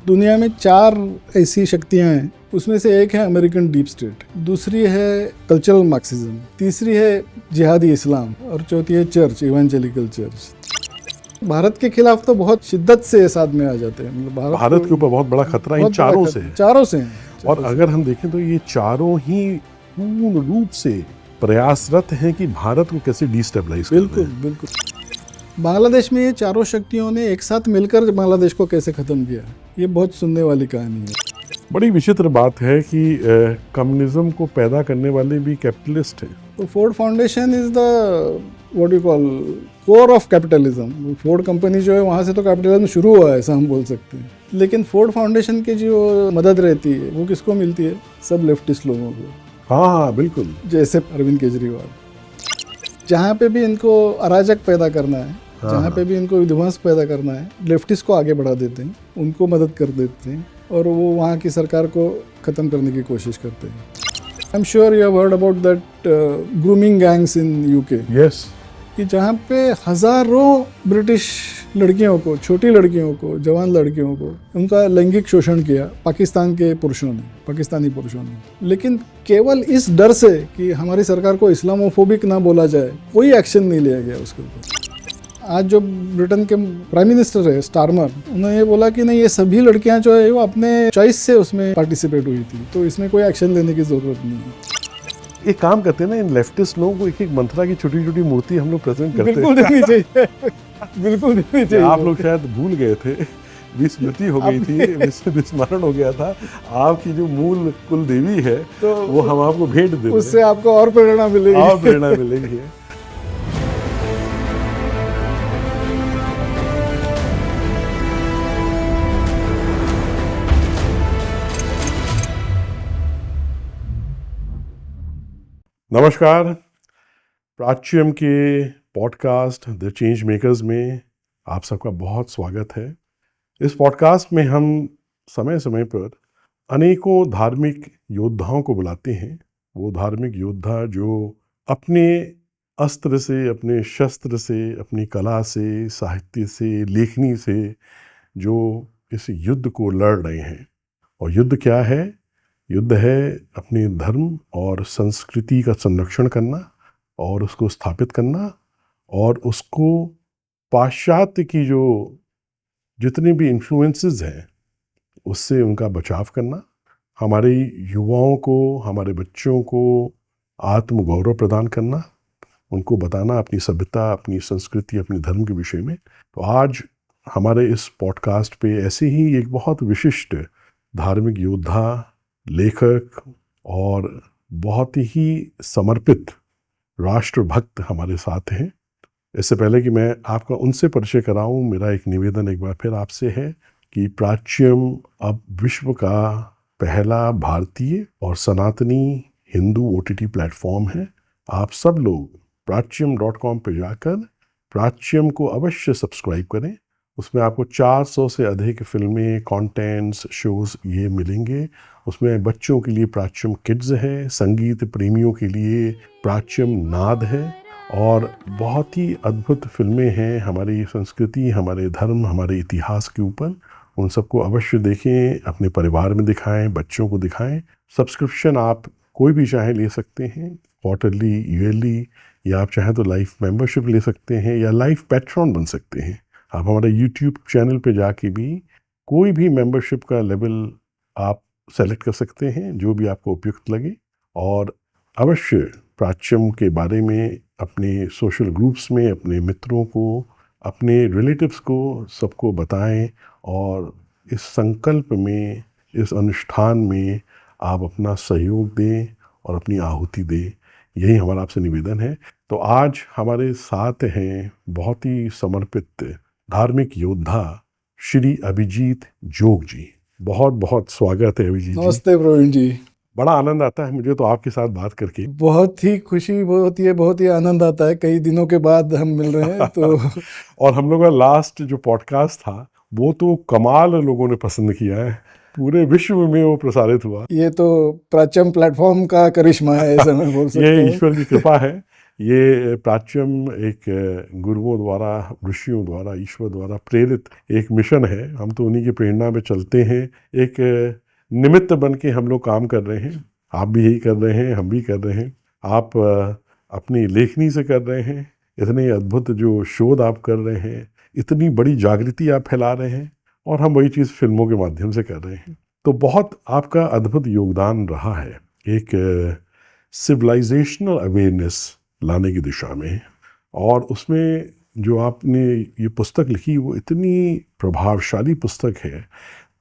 दुनिया में 4 ऐसी शक्तियां हैं, उसमें से एक है अमेरिकन डीप स्टेट, दूसरी है कल्चरल मार्क्सिज्म, तीसरी है जिहादी इस्लाम और चौथी है चर्च, इवेंजेलिकल चर्च। भारत के खिलाफ तो बहुत शिद्दत से साथ में आ जाते हैं। मतलब भारत के ऊपर बहुत बड़ा खतरा इन चारों से है। और अगर हम देखें तो ये चारों ही पूर्ण रूप से प्रयासरत हैं कि भारत को कैसे डिस्टेबलाइज करना है। बिल्कुल बिल्कुल। बांग्लादेश में ये चारों शक्तियों ने एक साथ मिलकर बांग्लादेश को कैसे खत्म किया, ये बहुत सुनने वाली कहानी है। बड़ी विचित्र बात है कि कम्युनिज्म को पैदा करने वाले भी कैपिटलिस्ट हैं। तो Ford foundation is the what you call core of capitalism. Ford company जो है वहाँ से तो कैपिटलिज्म शुरू हुआ है, ऐसा हम बोल सकते हैं। लेकिन फोर्ड फाउंडेशन की जो मदद रहती है वो किसको मिलती है? सब लेफ्टिस्ट लोगों को। हाँ बिल्कुल, जैसे अरविंद केजरीवाल। जहाँ पे भी इनको अराजक पैदा करना है, जहाँ पे भी इनको विध्वंस पैदा करना है, लेफ्टिस्ट को आगे बढ़ा देते हैं, उनको मदद कर देते हैं और वो वहाँ की सरकार को ख़त्म करने की कोशिश करते हैं। I am sure you have heard about that grooming gangs in UK. Yes, कि जहाँ पे हज़ारों ब्रिटिश लड़कियों को, छोटी लड़कियों को, जवान लड़कियों को उनका लैंगिक शोषण किया पाकिस्तान के पुरुषों ने, पाकिस्तानी पुरुषों ने। लेकिन केवल इस डर से कि हमारी सरकार को इस्लामोफोबिक ना बोला जाए, कोई एक्शन नहीं लिया गया उसके ऊपर। आज जो ब्रिटेन के प्राइम मिनिस्टर है स्टारमर, उन्होंने ये बोला कि नहीं, ये सभी लड़कियां जो है वो अपने चॉइस से उसमें पार्टिसिपेट हुई थी, तो इसमें कोई एक्शन लेने की ज़रूरत नहीं है। एक काम करते हैं ना, इन लेफ्टिस्ट लोगों को एक मंत्रा की छोटी छोटी मूर्ति हम लोग प्रेजेंट करते हैं। बिल्कुल देनी चाहिए, बिल्कुल देनी चाहिए। आप लोग शायद भूल गए थे, विस्मृति हो गई थी, विस्मरण हो गया था। आपकी जो मूल कुल देवी है तो वो हम आपको भेंट देंगे, उससे आपको और प्रेरणा मिलेगी। और प्रेरणा मिलेगी। नमस्कार, प्राच्यम के पॉडकास्ट द चेंज मेकर्स में आप सबका बहुत स्वागत है। इस पॉडकास्ट में हम समय समय पर अनेकों धार्मिक योद्धाओं को बुलाते हैं। वो धार्मिक योद्धा जो अपने अस्त्र से, अपने शस्त्र से, अपनी कला से, साहित्य से, लेखनी से जो इस युद्ध को लड़ रहे हैं। और युद्ध क्या है? युद्ध है अपने धर्म और संस्कृति का संरक्षण करना और उसको स्थापित करना और उसको पाश्चात्य की जो जितने भी इन्फ्लुएंसेस हैं उससे उनका बचाव करना, हमारे युवाओं को, हमारे बच्चों को आत्मगौरव प्रदान करना, उनको बताना अपनी सभ्यता, अपनी संस्कृति, अपने धर्म के विषय में। तो आज हमारे इस पॉडकास्ट पे ऐसे ही एक बहुत विशिष्ट धार्मिक योद्धा, लेखक और बहुत ही समर्पित राष्ट्रभक्त हमारे साथ हैं। इससे पहले कि मैं आपका उनसे परिचय कराऊं, मेरा एक निवेदन एक बार फिर आपसे है कि प्राच्यम अब विश्व का पहला भारतीय और सनातनी हिंदू OTT प्लेटफॉर्म है। आप सब लोग प्राच्यम.com पे जाकर प्राच्यम को अवश्य सब्सक्राइब करें। उसमें आपको 400 से अधिक फिल्में, कंटेंट्स, शोज़ ये मिलेंगे। उसमें बच्चों के लिए प्राच्यम किड्स है, संगीत प्रेमियों के लिए प्राच्यम नाद है और बहुत ही अद्भुत फिल्में हैं हमारी संस्कृति, हमारे धर्म, हमारे इतिहास के ऊपर। उन सबको अवश्य देखें, अपने परिवार में दिखाएं, बच्चों को दिखाएं। सब्सक्रिप्शन आप कोई भी चाहे ले सकते हैं, क्वार्टरली, ईयरली, या आप चाहें तो लाइफ मेंबरशिप ले सकते हैं या लाइफ पैट्रॉन बन सकते हैं। आप हमारे YouTube चैनल पे जाके भी कोई भी मेंबरशिप का लेवल आप सेलेक्ट कर सकते हैं, जो भी आपको उपयुक्त लगे। और अवश्य प्राच्यम के बारे में अपने सोशल ग्रुप्स में अपने मित्रों को, अपने रिलेटिव्स को, सबको बताएं और इस संकल्प में, इस अनुष्ठान में आप अपना सहयोग दें और अपनी आहुति दें। यही हमारा आपसे निवेदन है। तो आज हमारे साथ हैं बहुत ही समर्पित धार्मिक योद्धा श्री अभिजीत जोग जी। बहुत बहुत स्वागत है अभिजीत जी। नमस्ते प्रवीण जी। बड़ा आनंद आता है मुझे तो आपके साथ बात करके। बहुत ही खुशी होती है, बहुत ही आनंद आता है। कई दिनों के बाद हम मिल रहे हैं तो और हम लोग का लास्ट जो पॉडकास्ट था वो तो कमाल लोगों ने पसंद किया है, पूरे विश्व में वो प्रसारित हुआ। ये तो प्राच्यम प्लेटफॉर्म का करिश्मा है, ऐसा मैं बोल सकता हूँ। ये ईश्वर की कृपा है। ये प्राच्यम एक गुरुओं द्वारा, ऋषियों द्वारा, ईश्वर द्वारा प्रेरित एक मिशन है। हम तो उन्हीं की प्रेरणा में चलते हैं। एक निमित्त बन के हम लोग काम कर रहे हैं। आप भी यही कर रहे हैं, हम भी कर रहे हैं। आप अपनी लेखनी से कर रहे हैं, इतने अद्भुत जो शोध आप कर रहे हैं, इतनी बड़ी जागृति आप फैला रहे हैं, और हम वही चीज़ फिल्मों के माध्यम से कर रहे हैं। तो बहुत आपका अद्भुत योगदान रहा है एक सिविलाइजेशनल अवेयरनेस लाने की दिशा में। और उसमें जो आपने ये पुस्तक लिखी वो इतनी प्रभावशाली पुस्तक है,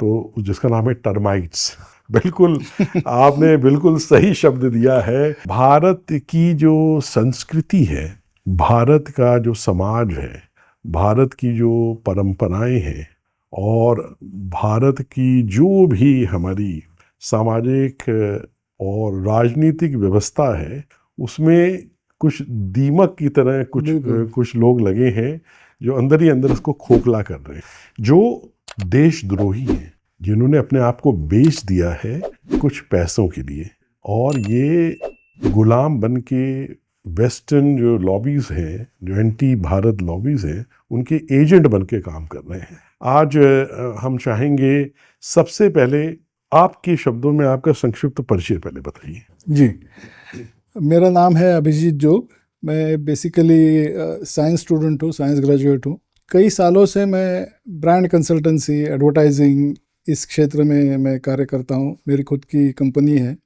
तो जिसका नाम है टर्माइट्स। बिल्कुल आपने बिल्कुल सही शब्द दिया है। भारत की जो संस्कृति है, भारत का जो समाज है, भारत की जो परंपराएं हैं, और भारत की जो भी हमारी सामाजिक और राजनीतिक व्यवस्था है, उसमें कुछ दीमक की तरह कुछ लोग लगे हैं जो अंदर ही अंदर उसको खोखला कर रहे हैं, जो देशद्रोही हैं, जिन्होंने अपने आप को बेच दिया है कुछ पैसों के लिए, और ये गुलाम बन के वेस्टर्न जो लॉबीज़ हैं, जो एंटी भारत लॉबीज़ हैं, उनके एजेंट बन के काम कर रहे हैं। आज हम चाहेंगे सबसे पहले आपके शब्दों में आपका संक्षिप्त परिचय पहले बताइए। जी, मेरा नाम है अभिजीत जोग। मैं बेसिकली साइंस स्टूडेंट हूँ, साइंस ग्रेजुएट हूँ। कई सालों से मैं ब्रांड कंसल्टेंसी, एडवर्टाइजिंग, इस क्षेत्र में मैं कार्य करता हूँ। मेरी खुद की कंपनी है।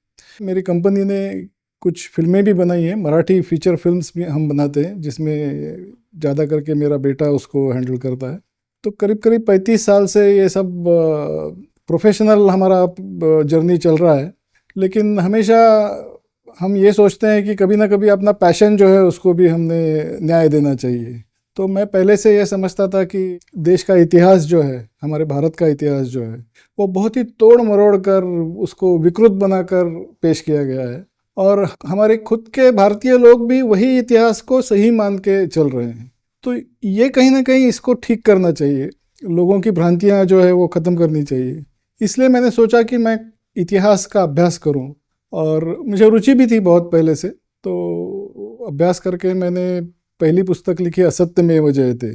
मेरी कंपनी ने कुछ फिल्में भी बनाई हैं, मराठी फीचर फिल्म्स भी हम बनाते हैं, जिसमें ज़्यादा करके मेरा बेटा उसको हैंडल करता है। तो करीब करीब 35 साल से ये सब प्रोफेशनल हमारा जर्नी चल रहा है। लेकिन हमेशा हम ये सोचते हैं कि कभी ना कभी अपना पैशन जो है उसको भी हमने न्याय देना चाहिए। तो मैं पहले से ये समझता था कि देश का इतिहास जो है, हमारे भारत का इतिहास जो है, वो बहुत ही तोड़ मरोड़ कर उसको विकृत बनाकर पेश किया गया है, और हमारे खुद के भारतीय लोग भी वही इतिहास को सही मान के चल रहे हैं। तो ये कहीं ना कहीं इसको ठीक करना चाहिए, लोगों की भ्रांतियाँ जो है वो ख़त्म करनी चाहिए। इसलिए मैंने सोचा कि मैं इतिहास का अभ्यास करूं, और मुझे रुचि भी थी बहुत पहले से। तो अभ्यास करके मैंने पहली पुस्तक लिखी असत्यमेव जयते,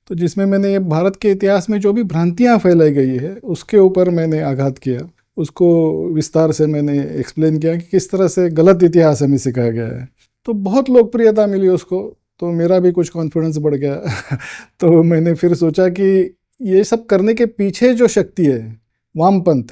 तो जिसमें मैंने भारत के इतिहास में जो भी भ्रांतियाँ फैलाई गई है उसके ऊपर मैंने आघात किया, उसको विस्तार से मैंने एक्सप्लेन किया कि किस तरह से गलत इतिहास हमें सिखाया गया है। तो बहुत लोकप्रियता मिली उसको, तो मेरा भी कुछ कॉन्फिडेंस बढ़ गया। तो मैंने फिर सोचा कि ये सब करने के पीछे जो शक्ति है, वामपंथ,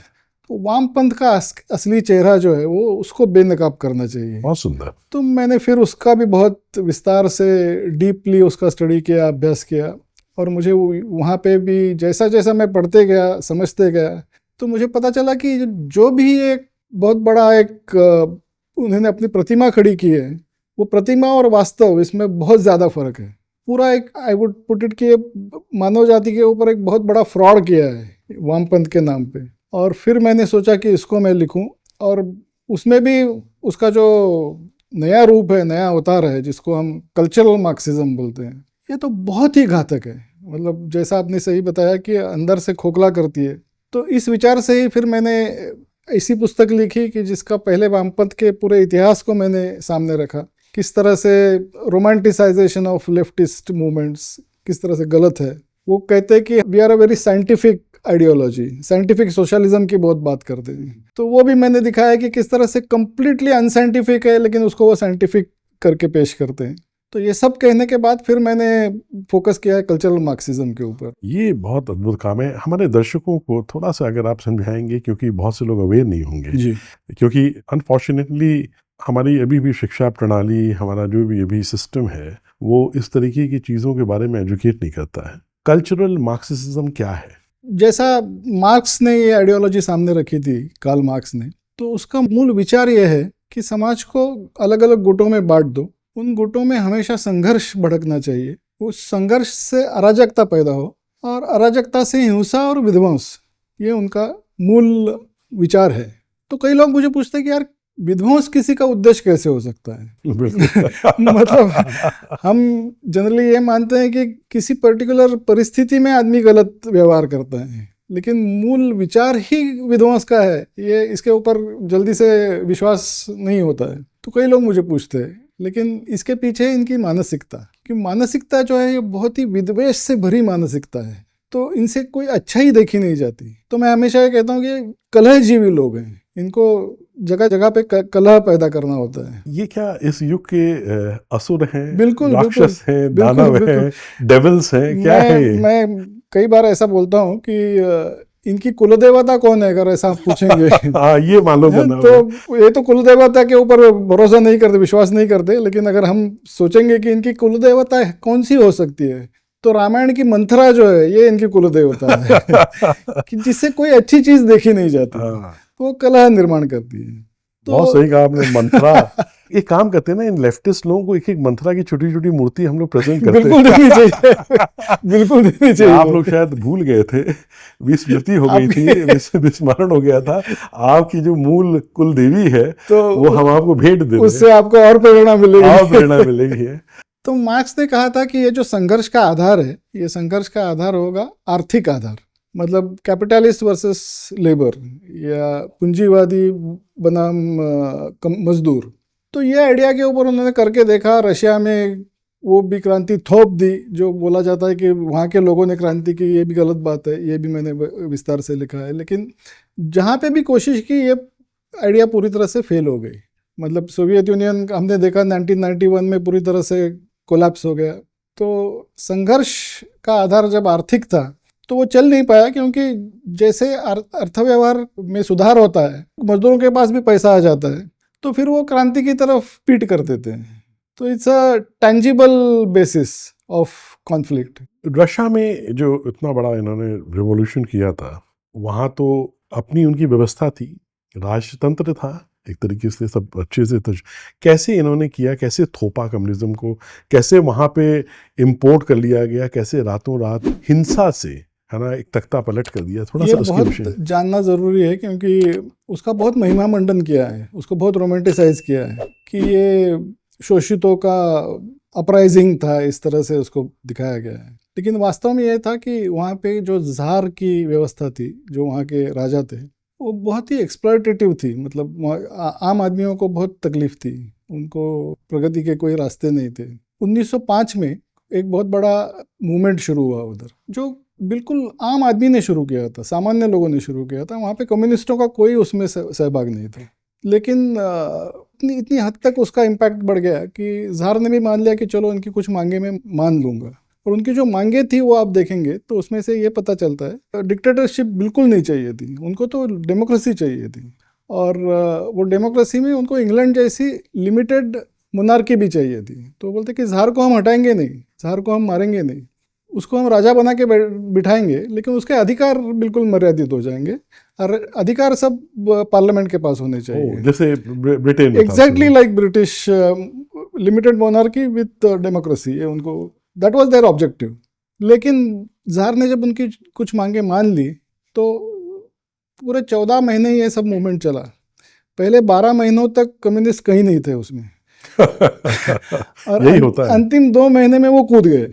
तो वामपंथ का असली चेहरा जो है वो उसको बेनकाब करना चाहिए। बहुत सुंदर। तो मैंने फिर उसका भी बहुत विस्तार से डीपली उसका स्टडी किया, अभ्यास किया, और मुझे वहाँ पे भी जैसा जैसा मैं पढ़ते गया, समझते गया, तो मुझे पता चला कि जो भी एक बहुत बड़ा एक उन्होंने अपनी प्रतिमा खड़ी की है, वो प्रतिमा और वास्तव, इसमें बहुत ज़्यादा फर्क है। पूरा एक, आई वुड पुट इट, कि मानव जाति के ऊपर एक बहुत बड़ा फ्रॉड किया है वामपंथ के नाम पे। और फिर मैंने सोचा कि इसको मैं लिखूं, और उसमें भी उसका जो नया रूप है, नया अवतार है, जिसको हम कल्चरल मार्क्सिज्म बोलते हैं, ये तो बहुत ही घातक है। मतलब जैसा आपने सही बताया कि अंदर से खोखला करती है। तो इस विचार से ही फिर मैंने ऐसी पुस्तक लिखी कि जिसका पहले वामपंथ के पूरे इतिहास को मैंने सामने रखा, किस तरह से रोमांटिसाइजेशन ऑफ लेफ्टिस्ट मूवमेंट्स किस तरह से गलत है। वो कहते हैं कि we are a very scientific ideology, scientific socialism की बहुत बात करते हैं। तो वो भी मैंने दिखाया कि किस तरह से कंप्लीटली अनसाइंटिफिक है, लेकिन उसको वो साइंटिफिक करके पेश करते हैं। तो ये सब कहने के बाद फिर मैंने फोकस किया है कल्चरल मार्क्सिज्म के ऊपर। ये बहुत अद्भुत काम है। हमारे दर्शकों को थोड़ा सा अगर आप समझाएंगे, क्योंकि बहुत से लोग अवेयर नहीं होंगे जी। क्योंकि अनफॉर्चुनेटली हमारी अभी भी शिक्षा प्रणाली, हमारा जो भी अभी सिस्टम है, वो इस तरीके की चीज़ों के बारे में एजुकेट नहीं करता है। कल्चरल मार्क्सिज्म क्या है? जैसा मार्क्स ने ये आइडियोलॉजी सामने रखी थी, कार्ल मार्क्स ने, तो उसका मूल विचार ये है कि समाज को अलग अलग गुटों में बांट दो, उन गुटों में हमेशा संघर्ष भड़कना चाहिए, उस संघर्ष से अराजकता पैदा हो, और अराजकता से हिंसा और विध्वंस, ये उनका मूल विचार है। तो कई लोग मुझे पूछते हैं कि यार विध्वंस किसी का उद्देश्य कैसे हो सकता है? मतलब हम जनरली ये मानते हैं कि किसी पर्टिकुलर परिस्थिति में आदमी गलत व्यवहार करता है, लेकिन मूल विचार ही विध्वंस का है, ये इसके ऊपर जल्दी से विश्वास नहीं होता है। तो कई लोग मुझे पूछते हैं लेकिन इसके पीछे इनकी मानसिकता, कि मानसिकता जो है ये बहुत ही विद्वेष से भरी मानसिकता है, तो इनसे कोई अच्छा ही देखी नहीं जाती। तो मैं हमेशा ये कहता हूँ कि कलहजीवी लोग हैं, इनको जगह जगह पे कलह पैदा करना होता है। ये क्या इस युग के असुर हैं, बिल्कुल, राक्षस हैं, बिल्कुल, दानव बिल्कुल। हैं, डेविल्स हैं, क्या है ये? मैं कई बार ऐसा बोलता हूँ कि इनकी कुलदेवता कौन है, अगर ऐसा आप पूछेंगे हाँ, ये मालूम करना होगा। तो ये तो कुलदेवता के ऊपर भरोसा नहीं करते, विश्वास नहीं करते, लेकिन अगर हम सोचेंगे कि इनकी कुलदेवता कौन सी हो सकती है, तो रामायण की मंथरा जो है ये इनकी कुलदेवता है कि जिससे कोई अच्छी चीज देखी नहीं जाती, तो वो कलह निर्माण करती है। तो बहुत सही कहा आपने, मंत्रा। ये काम करते हैं ना, इन लेफ्टिस्ट लोगों को एक एक मंत्रा की छोटी छोटी मूर्ति हम लोग प्रेजेंट करते हैं। बिल्कुल देनी चाहिए, बिल्कुल देनी चाहिए। आप लोग शायद भूल गए थे, विस्मृति हो गई थी, विस्मरण हो गया था। आपकी जो मूल कुल देवी है तो वो हम आपको भेंट दे रहे हैं, उससे आपको और प्रेरणा मिलेगी, और प्रेरणा मिलेगी। तो मार्क्स ने कहा था कि ये जो संघर्ष का आधार है, ये संघर्ष का आधार होगा आर्थिक आधार, मतलब कैपिटलिस्ट वर्सेस लेबर या पूंजीवादी बनाम मजदूर। तो ये आइडिया के ऊपर उन्होंने करके देखा। रशिया में वो भी क्रांति थोप दी, जो बोला जाता है कि वहाँ के लोगों ने क्रांति की, ये भी गलत बात है, ये भी मैंने विस्तार से लिखा है। लेकिन जहाँ पे भी कोशिश की, ये आइडिया पूरी तरह से फेल हो गई। मतलब सोवियत यूनियन हमने देखा 1991 में पूरी तरह से कोलैप्स हो गया। तो संघर्ष का आधार जब आर्थिक था तो वो चल नहीं पाया, क्योंकि जैसे अर्थव्यवहार में सुधार होता है, मजदूरों के पास भी पैसा आ जाता है, तो फिर वो क्रांति की तरफ पीट कर देते हैं। तो it's a tangible basis of conflict. Russia में जो इतना बड़ा इन्होंने रिवॉल्यूशन किया था, वहाँ तो अपनी उनकी व्यवस्था थी, राजतंत्र था एक तरीके से, सब अच्छे से। कैसे इन्होंने किया, कैसे थोपा कम्युनिज्म को, कैसे वहाँ पे इम्पोर्ट कर लिया गया, कैसे रातों रात हिंसा से, है ना, एक तख्ता पलट कर दिया। थोड़ा सा उसके विषय बहुत जानना जरूरी है, क्योंकि उसका बहुत महिमा मंडन किया है, उसको बहुत रोमांटिसाइज किया है कि ये शोषितों का अपराइजिंग था, इस तरह से उसको दिखाया गया है। लेकिन वास्तव में यह था कि वहाँ पे जो ज़ार की व्यवस्था थी, जो वहाँ के राजा थे, वो बहुत ही एक्सप्लॉयटेटिव थी। मतलब आम आदमियों को बहुत तकलीफ थी, उनको प्रगति के कोई रास्ते नहीं थे। 1905 में एक बहुत बड़ा मूवमेंट शुरू हुआ उधर, जो बिल्कुल आम आदमी ने शुरू किया था, सामान्य लोगों ने शुरू किया था। वहाँ पे कम्युनिस्टों का कोई उसमें सहभाग नहीं था। लेकिन इतनी हद तक उसका इम्पैक्ट बढ़ गया कि ज़ार ने भी मान लिया कि चलो इनकी कुछ मांगे मैं मान लूँगा। और उनकी जो मांगे थी वो आप देखेंगे तो उसमें से ये पता चलता है, डिक्टेटरशिप बिल्कुल नहीं चाहिए थी उनको, तो डेमोक्रेसी चाहिए थी। और वो डेमोक्रेसी में उनको इंग्लैंड जैसी लिमिटेड मोनार्की भी चाहिए थी। तो बोलते कि ज़ार को हम हटाएंगे नहीं, ज़ार को हम मारेंगे नहीं, उसको हम राजा बना के बिठाएंगे, लेकिन उसके अधिकार बिल्कुल मर्यादित हो जाएंगे और अधिकार सब पार्लियामेंट के पास होने चाहिए, जैसे Britain. Exactly like British, limited monarchy with democracy, उनको दैट वाज देयर ऑब्जेक्टिव। लेकिन ज़ार ने जब उनकी कुछ मांगे मान ली तो पूरे 14 महीने ये सब मूवमेंट चला। पहले 12 महीनों तक कम्युनिस्ट कहीं नहीं थे उसमें और यही होता है। अंतिम 2 महीने में वो कूद गए।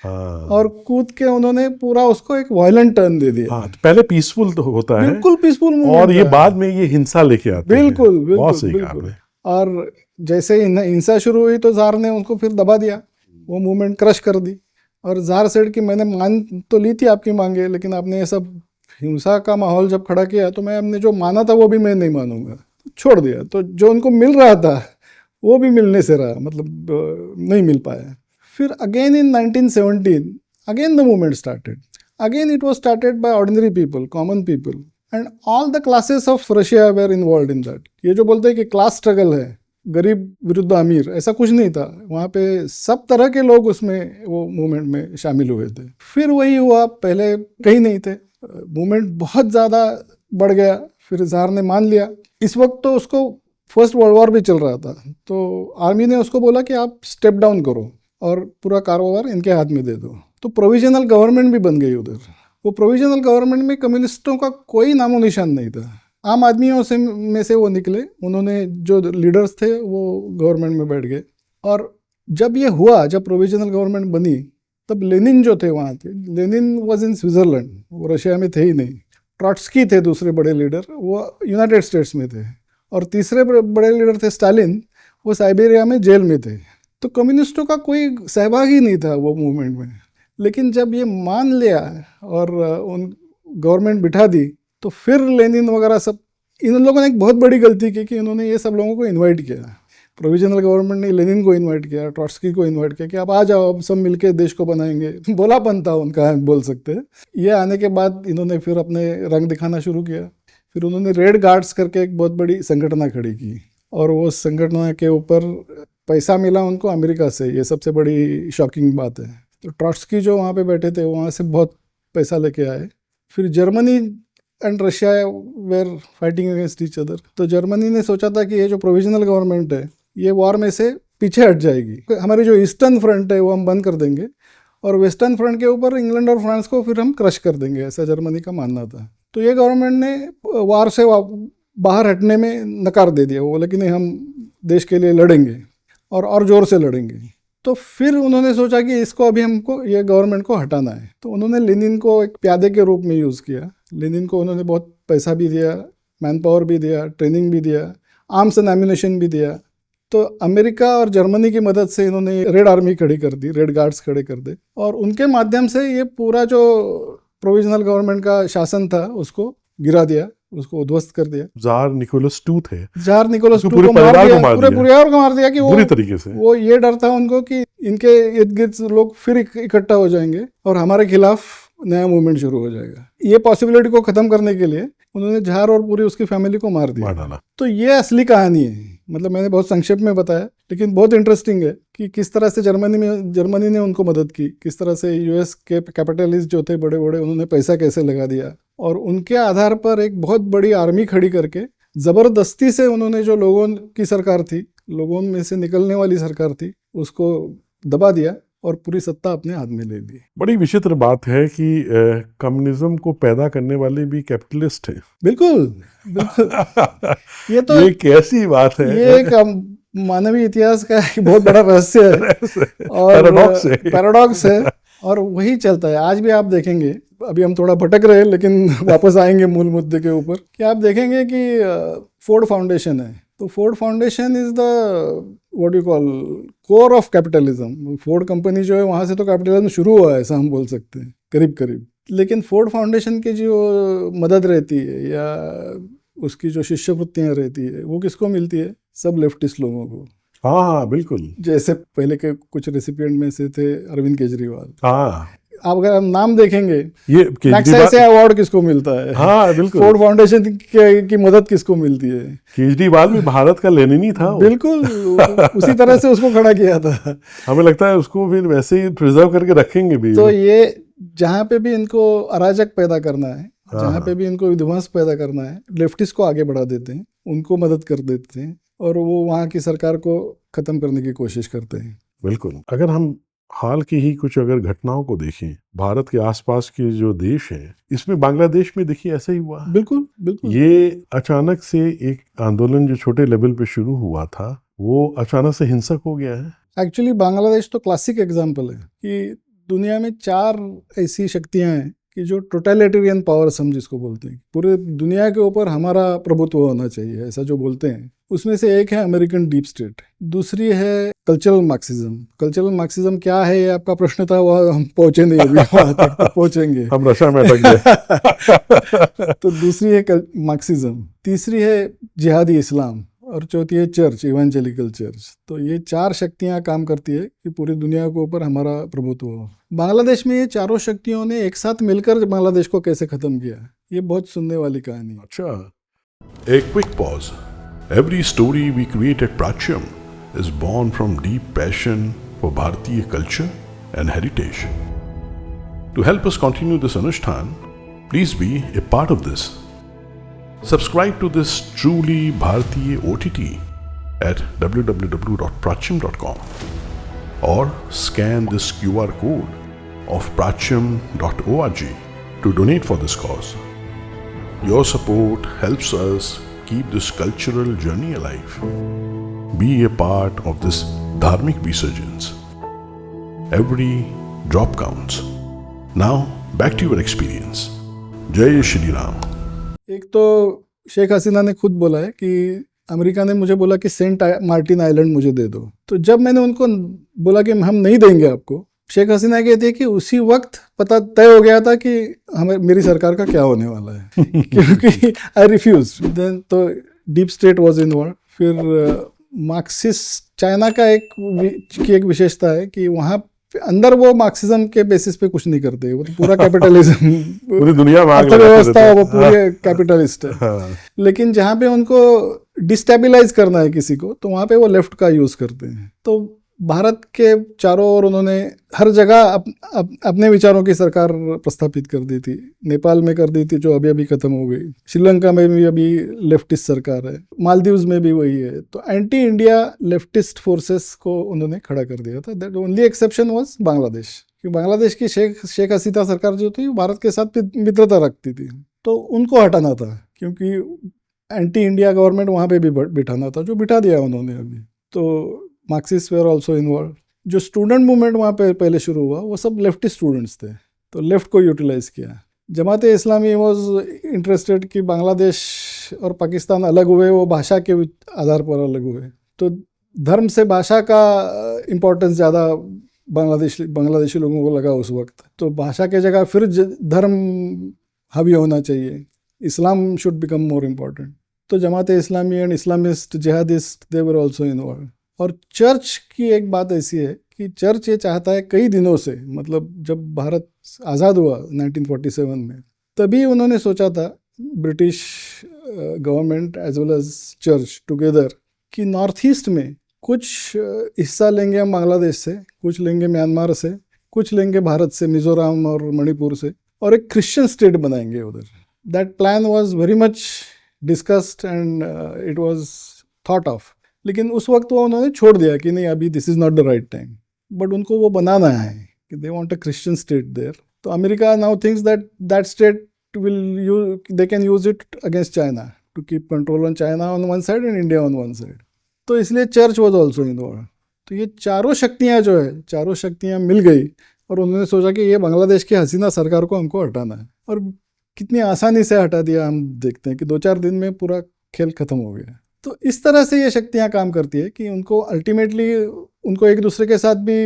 हाँ। और कूद के उन्होंने पूरा उसको एक वायलेंट टर्न दे दिया। हाँ, तो पहले पीसफुल तो होता है, बिल्कुल पीसफुल, और ये बाद में ये हिंसा लेके आते हैं। बिल्कुल बहुत सही कहा बिल्कुल। आपने। और जैसे हिंसा शुरू हुई तो ज़ार ने उनको फिर दबा दिया, वो मूवमेंट क्रश कर दी। और ज़ार सेड कि मैंने मान तो ली थी आपकी मांगे, लेकिन आपने ये सब हिंसा का माहौल जब खड़ा किया तो मैं हमने जो माना था वो भी मैं नहीं मानूंगा, छोड़ दिया। तो जो उनको मिल रहा था वो भी मिलने से रहा, मतलब नहीं मिल पाया। फिर again in 1917 again the movement started. Again it was started by ordinary people, common people, and all the classes of Russia were involved in that. ये जो बोलते हैं कि क्लास स्ट्रगल है, गरीब विरुद्ध अमीर, ऐसा कुछ नहीं था। वहाँ पे सब तरह के लोग उसमें वो मूवमेंट में शामिल हुए थे। फिर वही हुआ, पहले कहीं नहीं थे, मूवमेंट बहुत ज़्यादा बढ़ गया। फिर ज़ार ने मान लिया। इस वक्त तो उसको फर्स्ट वर्ल्ड वॉर भी चल रहा था, तो आर्मी ने उसको बोला कि आप स्टेप डाउन करो और पूरा कारोबार इनके हाथ में दे दो। तो प्रोविजनल गवर्नमेंट भी बन गई उधर। वो प्रोविजनल गवर्नमेंट में कम्युनिस्टों का कोई नामो निशान नहीं था। आम आदमियों में से वो निकले, उन्होंने जो लीडर्स थे वो गवर्नमेंट में बैठ गए। और जब ये हुआ, जब प्रोविजनल गवर्नमेंट बनी, तब लेनिन जो थे वहाँ थे, लेनिन वॉज इन स्विट्ज़रलैंड, वो रशिया में थे ही नहीं। ट्रॉट्स्की थे दूसरे बड़े लीडर, वो यूनाइटेड स्टेट्स में थे। और तीसरे बड़े लीडर थे स्टालिन, वो साइबेरिया में जेल में थे। तो कम्युनिस्टों का कोई सहभाग ही नहीं था वो मूवमेंट में। लेकिन जब ये मान लिया और उन गवर्नमेंट बिठा दी, तो फिर लेनिन वगैरह सब, इन लोगों ने एक बहुत बड़ी गलती की कि इन्होंने ये सब लोगों को इनवाइट किया। प्रोविजनल गवर्नमेंट ने लेनिन को इनवाइट किया, ट्रॉट्स्की को इनवाइट किया कि आप आ जाओ, अब सब मिलके देश को बनाएंगे। बोलापन था उनका, बोल सकते हैं। ये आने के बाद इन्होंने फिर अपने रंग दिखाना शुरू किया। फिर उन्होंने रेड गार्ड्स करके एक बहुत बड़ी संगठना खड़ी की, और वो संगठना के ऊपर पैसा मिला उनको अमेरिका से। ये सबसे बड़ी शॉकिंग बात है। तो ट्रॉट्स्की जो वहाँ पे बैठे थे, वहाँ से बहुत पैसा लेके आए। फिर Germany and Russia were fighting against each other. तो जर्मनी ने सोचा था कि ये जो प्रोविजनल गवर्नमेंट है, ये वॉर में से पीछे हट जाएगी। हमारी जो ईस्टर्न फ्रंट है वो हम बंद कर देंगे, और वेस्टर्न फ्रंट के ऊपर इंग्लैंड और फ्रांस को फिर हम क्रश कर देंगे, ऐसा जर्मनी का मानना था। तो ये गवर्नमेंट ने वॉर से बाहर हटने में नकार दे दिया। वो बोले कि नहीं, हम देश के लिए लड़ेंगे और ज़ोर से लड़ेंगे। तो फिर उन्होंने सोचा कि इसको अभी हमको, ये गवर्नमेंट को हटाना है। तो उन्होंने लेनिन को एक प्यादे के रूप में यूज़ किया। लेनिन को उन्होंने बहुत पैसा भी दिया, मैन पावर भी दिया, ट्रेनिंग भी दिया, आर्म्स एंड एम्यूनेशन भी दिया। तो अमेरिका और जर्मनी की मदद से इन्होंने रेड आर्मी खड़ी कर दी, रेड गार्ड्स खड़े कर दे, और उनके माध्यम से ये पूरा जो प्रोविजनल गवर्नमेंट का शासन था उसको गिरा दिया, उसको उद्ध्वस्त कर दिया। जार निकोलस II थे। जार निकोलस II पूरे को मार परिवार दिया, को मार पूरे दिया। परिवार को मार दिया कि बुरी तरीके से। वो ये डर था उनको कि इनके इर्द गिर्द लोग फिर इकट्ठा हो जाएंगे और हमारे खिलाफ नया मूवमेंट शुरू हो जाएगा। ये पॉसिबिलिटी को खत्म करने के लिए उन्होंने जार और पूरी उसकी फैमिली को मार दिया। तो ये असली कहानी है। मतलब मैंने बहुत संक्षेप में बताया, लेकिन बहुत इंटरेस्टिंग है कि किस तरह से जर्मनी ने उनको मदद की, किस तरह से यूएस के कैपिटलिस्ट जो थे बड़े बड़े, उन्होंने पैसा कैसे लगा दिया, और उनके आधार पर एक बहुत बड़ी आर्मी खड़ी करके ज़बरदस्ती से उन्होंने जो लोगों की सरकार थी, लोगों में से निकलने वाली सरकार थी, उसको दबा दिया और पूरी सत्ता अपने हाथ में ले ली। बड़ी विचित्र बात है कि कम्युनिज्म को पैदा करने वाले भी कैपिटलिस्ट हैं। बिल्कुल बिल्कुल। ये तो ये कैसी बात है? ये एक मानवीय इतिहास का एक बहुत बड़ा रहस्य है और पैराडॉक्स है, और वही चलता है आज भी। आप देखेंगे, अभी हम थोड़ा भटक रहे हैं लेकिन वापस आएंगे मूल मुद्दे के ऊपर, कि आप देखेंगे कि फोर्ड फाउंडेशन है। तो Ford foundation is the what you call core of capitalism. Ford company जो है, वहाँ से तो कैपिटलिज्म शुरू हुआ है, ऐसा हम बोल सकते हैं, करीब करीब। लेकिन फोर्ड फाउंडेशन की जो मदद रहती है या उसकी जो शिष्यवृत्तियाँ रहती है, वो किसको मिलती है? सब लेफ्टिस्ट लोगों को। हाँ बिल्कुल। जैसे पहले के कुछ रेसिपिएंट में से थे अरविंद केजरीवाल। हाँ, आप अगर हम नाम देखेंगे, ये मैग्सेसे अवार्ड किसको मिलता है? हाँ बिल्कुल। फोर्ड फाउंडेशन की मदद किसको मिलती है? केजरीवाल भी भारत का लेनिन ही था। बिल्कुल, उसी तरह से उसको खड़ा किया था। हमें लगता है उसको फिर वैसे ही प्रिजर्व करके रखेंगे भी। तो ये जहाँ पे भी इनको अराजक पैदा करना है, जहाँ पे भी इनको विध्वंस पैदा करना है, लेफ्टिस्ट को आगे बढ़ा देते हैं, उनको मदद कर देते हैं, और वो वहाँ की सरकार को खत्म करने की कोशिश करते हैं। बिल्कुल। अगर हम हाल की ही कुछ अगर घटनाओं को देखें, भारत के आसपास के जो देश हैं, इसमें बांग्लादेश में देखिए ऐसा ही हुआ। बिल्कुल बिल्कुल। ये अचानक से एक आंदोलन जो छोटे लेवल पे शुरू हुआ था, वो अचानक से हिंसक हो गया है। एक्चुअली बांग्लादेश तो क्लासिक एग्जाम्पल है कि दुनिया में 4 ऐसी शक्तियां हैं कि जो टोटलिटेरियन पावर्स हम जिसको बोलते हैं, पूरे दुनिया के ऊपर हमारा प्रभुत्व होना चाहिए, ऐसा जो बोलते हैं। उसमें से एक है अमेरिकन डीप स्टेट, दूसरी है कल्चरल मार्क्सिज्म। कल्चरल मार्क्सिज्म क्या है, ये आपका प्रश्न था, वह हम पहुंचे नहीं, अभी वहां तक तो पहुंचेंगे। हम रशा में अटक गए। तो दूसरी है मार्क्सिज्म, तीसरी है जिहादी इस्लाम, और चौथी है चर्च, इवेंजेलिकल चर्च। तो ये 4 शक्तियां काम करती है कि पूरी दुनिया के ऊपर हमारा प्रभुत्व हो। बांग्लादेश में ये चारों शक्तियों ने एक साथ मिलकर बांग्लादेश को कैसे खत्म किया, ये बहुत सुनने वाली कहानी है। अच्छा, एक quick pause. Every story we create at Prachyam is born from deep passion for Bharatiya culture and heritage. To help us continue this Anushthan, please be a part of this. Subscribe to this truly Bharatiya OTT at www.prachyam.com or scan this QR code of prachyam.org to donate for this cause. Your support helps us keep this cultural journey alive. Be a part of this dharmic resurgence. Every drop counts. Now, back to your experience. Jai Shri Ram. एक तो शेख हसीना ने खुद बोला है कि America ने मुझे बोला कि सेंट मार्टिन आइलैंड मुझे दे दो। तो जब मैंने उनको बोला कि हम नहीं देंगे आपको, शेख हसीना कहती है कि उसी वक्त पता तय हो गया था कि हमें मेरी सरकार का क्या होने वाला है क्योंकि आई रिफ्यूज। देन तो डीप स्टेट वाज इन्वॉल्व। फिर मार्क्सिस्ट चाइना का एक विशेषता है कि वहाँ अंदर वो मार्क्सिज्म के बेसिस पे कुछ नहीं करते, वो तो पूरा कैपिटलिज्म पूरी दुनिया में अर्थव्यवस्था वो पूरे कैपिटलिस्ट है। लेकिन जहाँ पे उनको डिस्टेबलाइज करना है किसी को, तो वहाँ पे वो लेफ्ट का यूज करते हैं। तो भारत के चारों ओर उन्होंने हर जगह अपने विचारों की सरकार प्रस्थापित कर दी थी। नेपाल में कर दी थी, जो अभी अभी खत्म हो गई। श्रीलंका में भी अभी लेफ्टिस्ट सरकार है, मालदीव्स में भी वही है। तो एंटी इंडिया लेफ्टिस्ट फोर्सेस को उन्होंने खड़ा कर दिया था। That only exception was Bangladesh, क्योंकि बांग्लादेश की शेख हसीना सरकार जो थी भारत के साथ मित्रता रखती थी, तो उनको हटाना था, क्योंकि एंटी इंडिया गवर्नमेंट वहाँ पे भी बिठाना था, जो बिठा दिया उन्होंने अभी। तो मार्क्सिस्ट वेयर ऑल्सो इन्वॉल्व। जो स्टूडेंट मूवमेंट वहाँ पे पहले शुरू हुआ, वो सब लेफ्टिस्ट स्टूडेंट्स थे, तो लेफ्ट को यूटिलाइज किया। जमात इस्लामी वाज इंटरेस्टेड कि बांग्लादेश और पाकिस्तान अलग हुए, वो भाषा के आधार पर अलग हुए, तो धर्म से भाषा का इम्पोर्टेंस ज़्यादा बांग्लादेशी लोगों को लगा उस वक्त। तो भाषा के जगह फिर धर्म हावी होना चाहिए, Islam should become more important. तो Jamaat Islami and Islamist jihadist they were also involve. और चर्च की एक बात ऐसी है कि चर्च ये चाहता है कई दिनों से, मतलब जब भारत आज़ाद हुआ 1947 में, तभी उन्होंने सोचा था, British government as well as church together, कि नॉर्थ ईस्ट में कुछ हिस्सा लेंगे हम बांग्लादेश से, कुछ लेंगे म्यांमार से, कुछ लेंगे भारत से, मिजोरम और मणिपुर से, और एक क्रिश्चियन स्टेट बनाएंगे उधर। That plan was very much discussed and it was thought of. लेकिन उस वक्त वो उन्होंने छोड़ दिया कि नहीं, अभी this is not the right time. But उनको वो बनाना है कि they want a Christian state there. तो America now thinks that state they can use it against China to keep control on China on one side and India on one side. तो इसलिए church was also involve. तो ये चारों शक्तियाँ जो है, चारों शक्तियाँ मिल गई और उन्होंने सोचा कि ये बांग्लादेश की हसीना सरकार को हमको हटाना है। और कितनी आसानी से हटा दिया, हम देखते हैं कि 2-4 दिन में पूरा खेल खत्म हो गया। तो इस तरह से ये शक्तियाँ काम करती है कि उनको अल्टीमेटली उनको एक दूसरे के साथ भी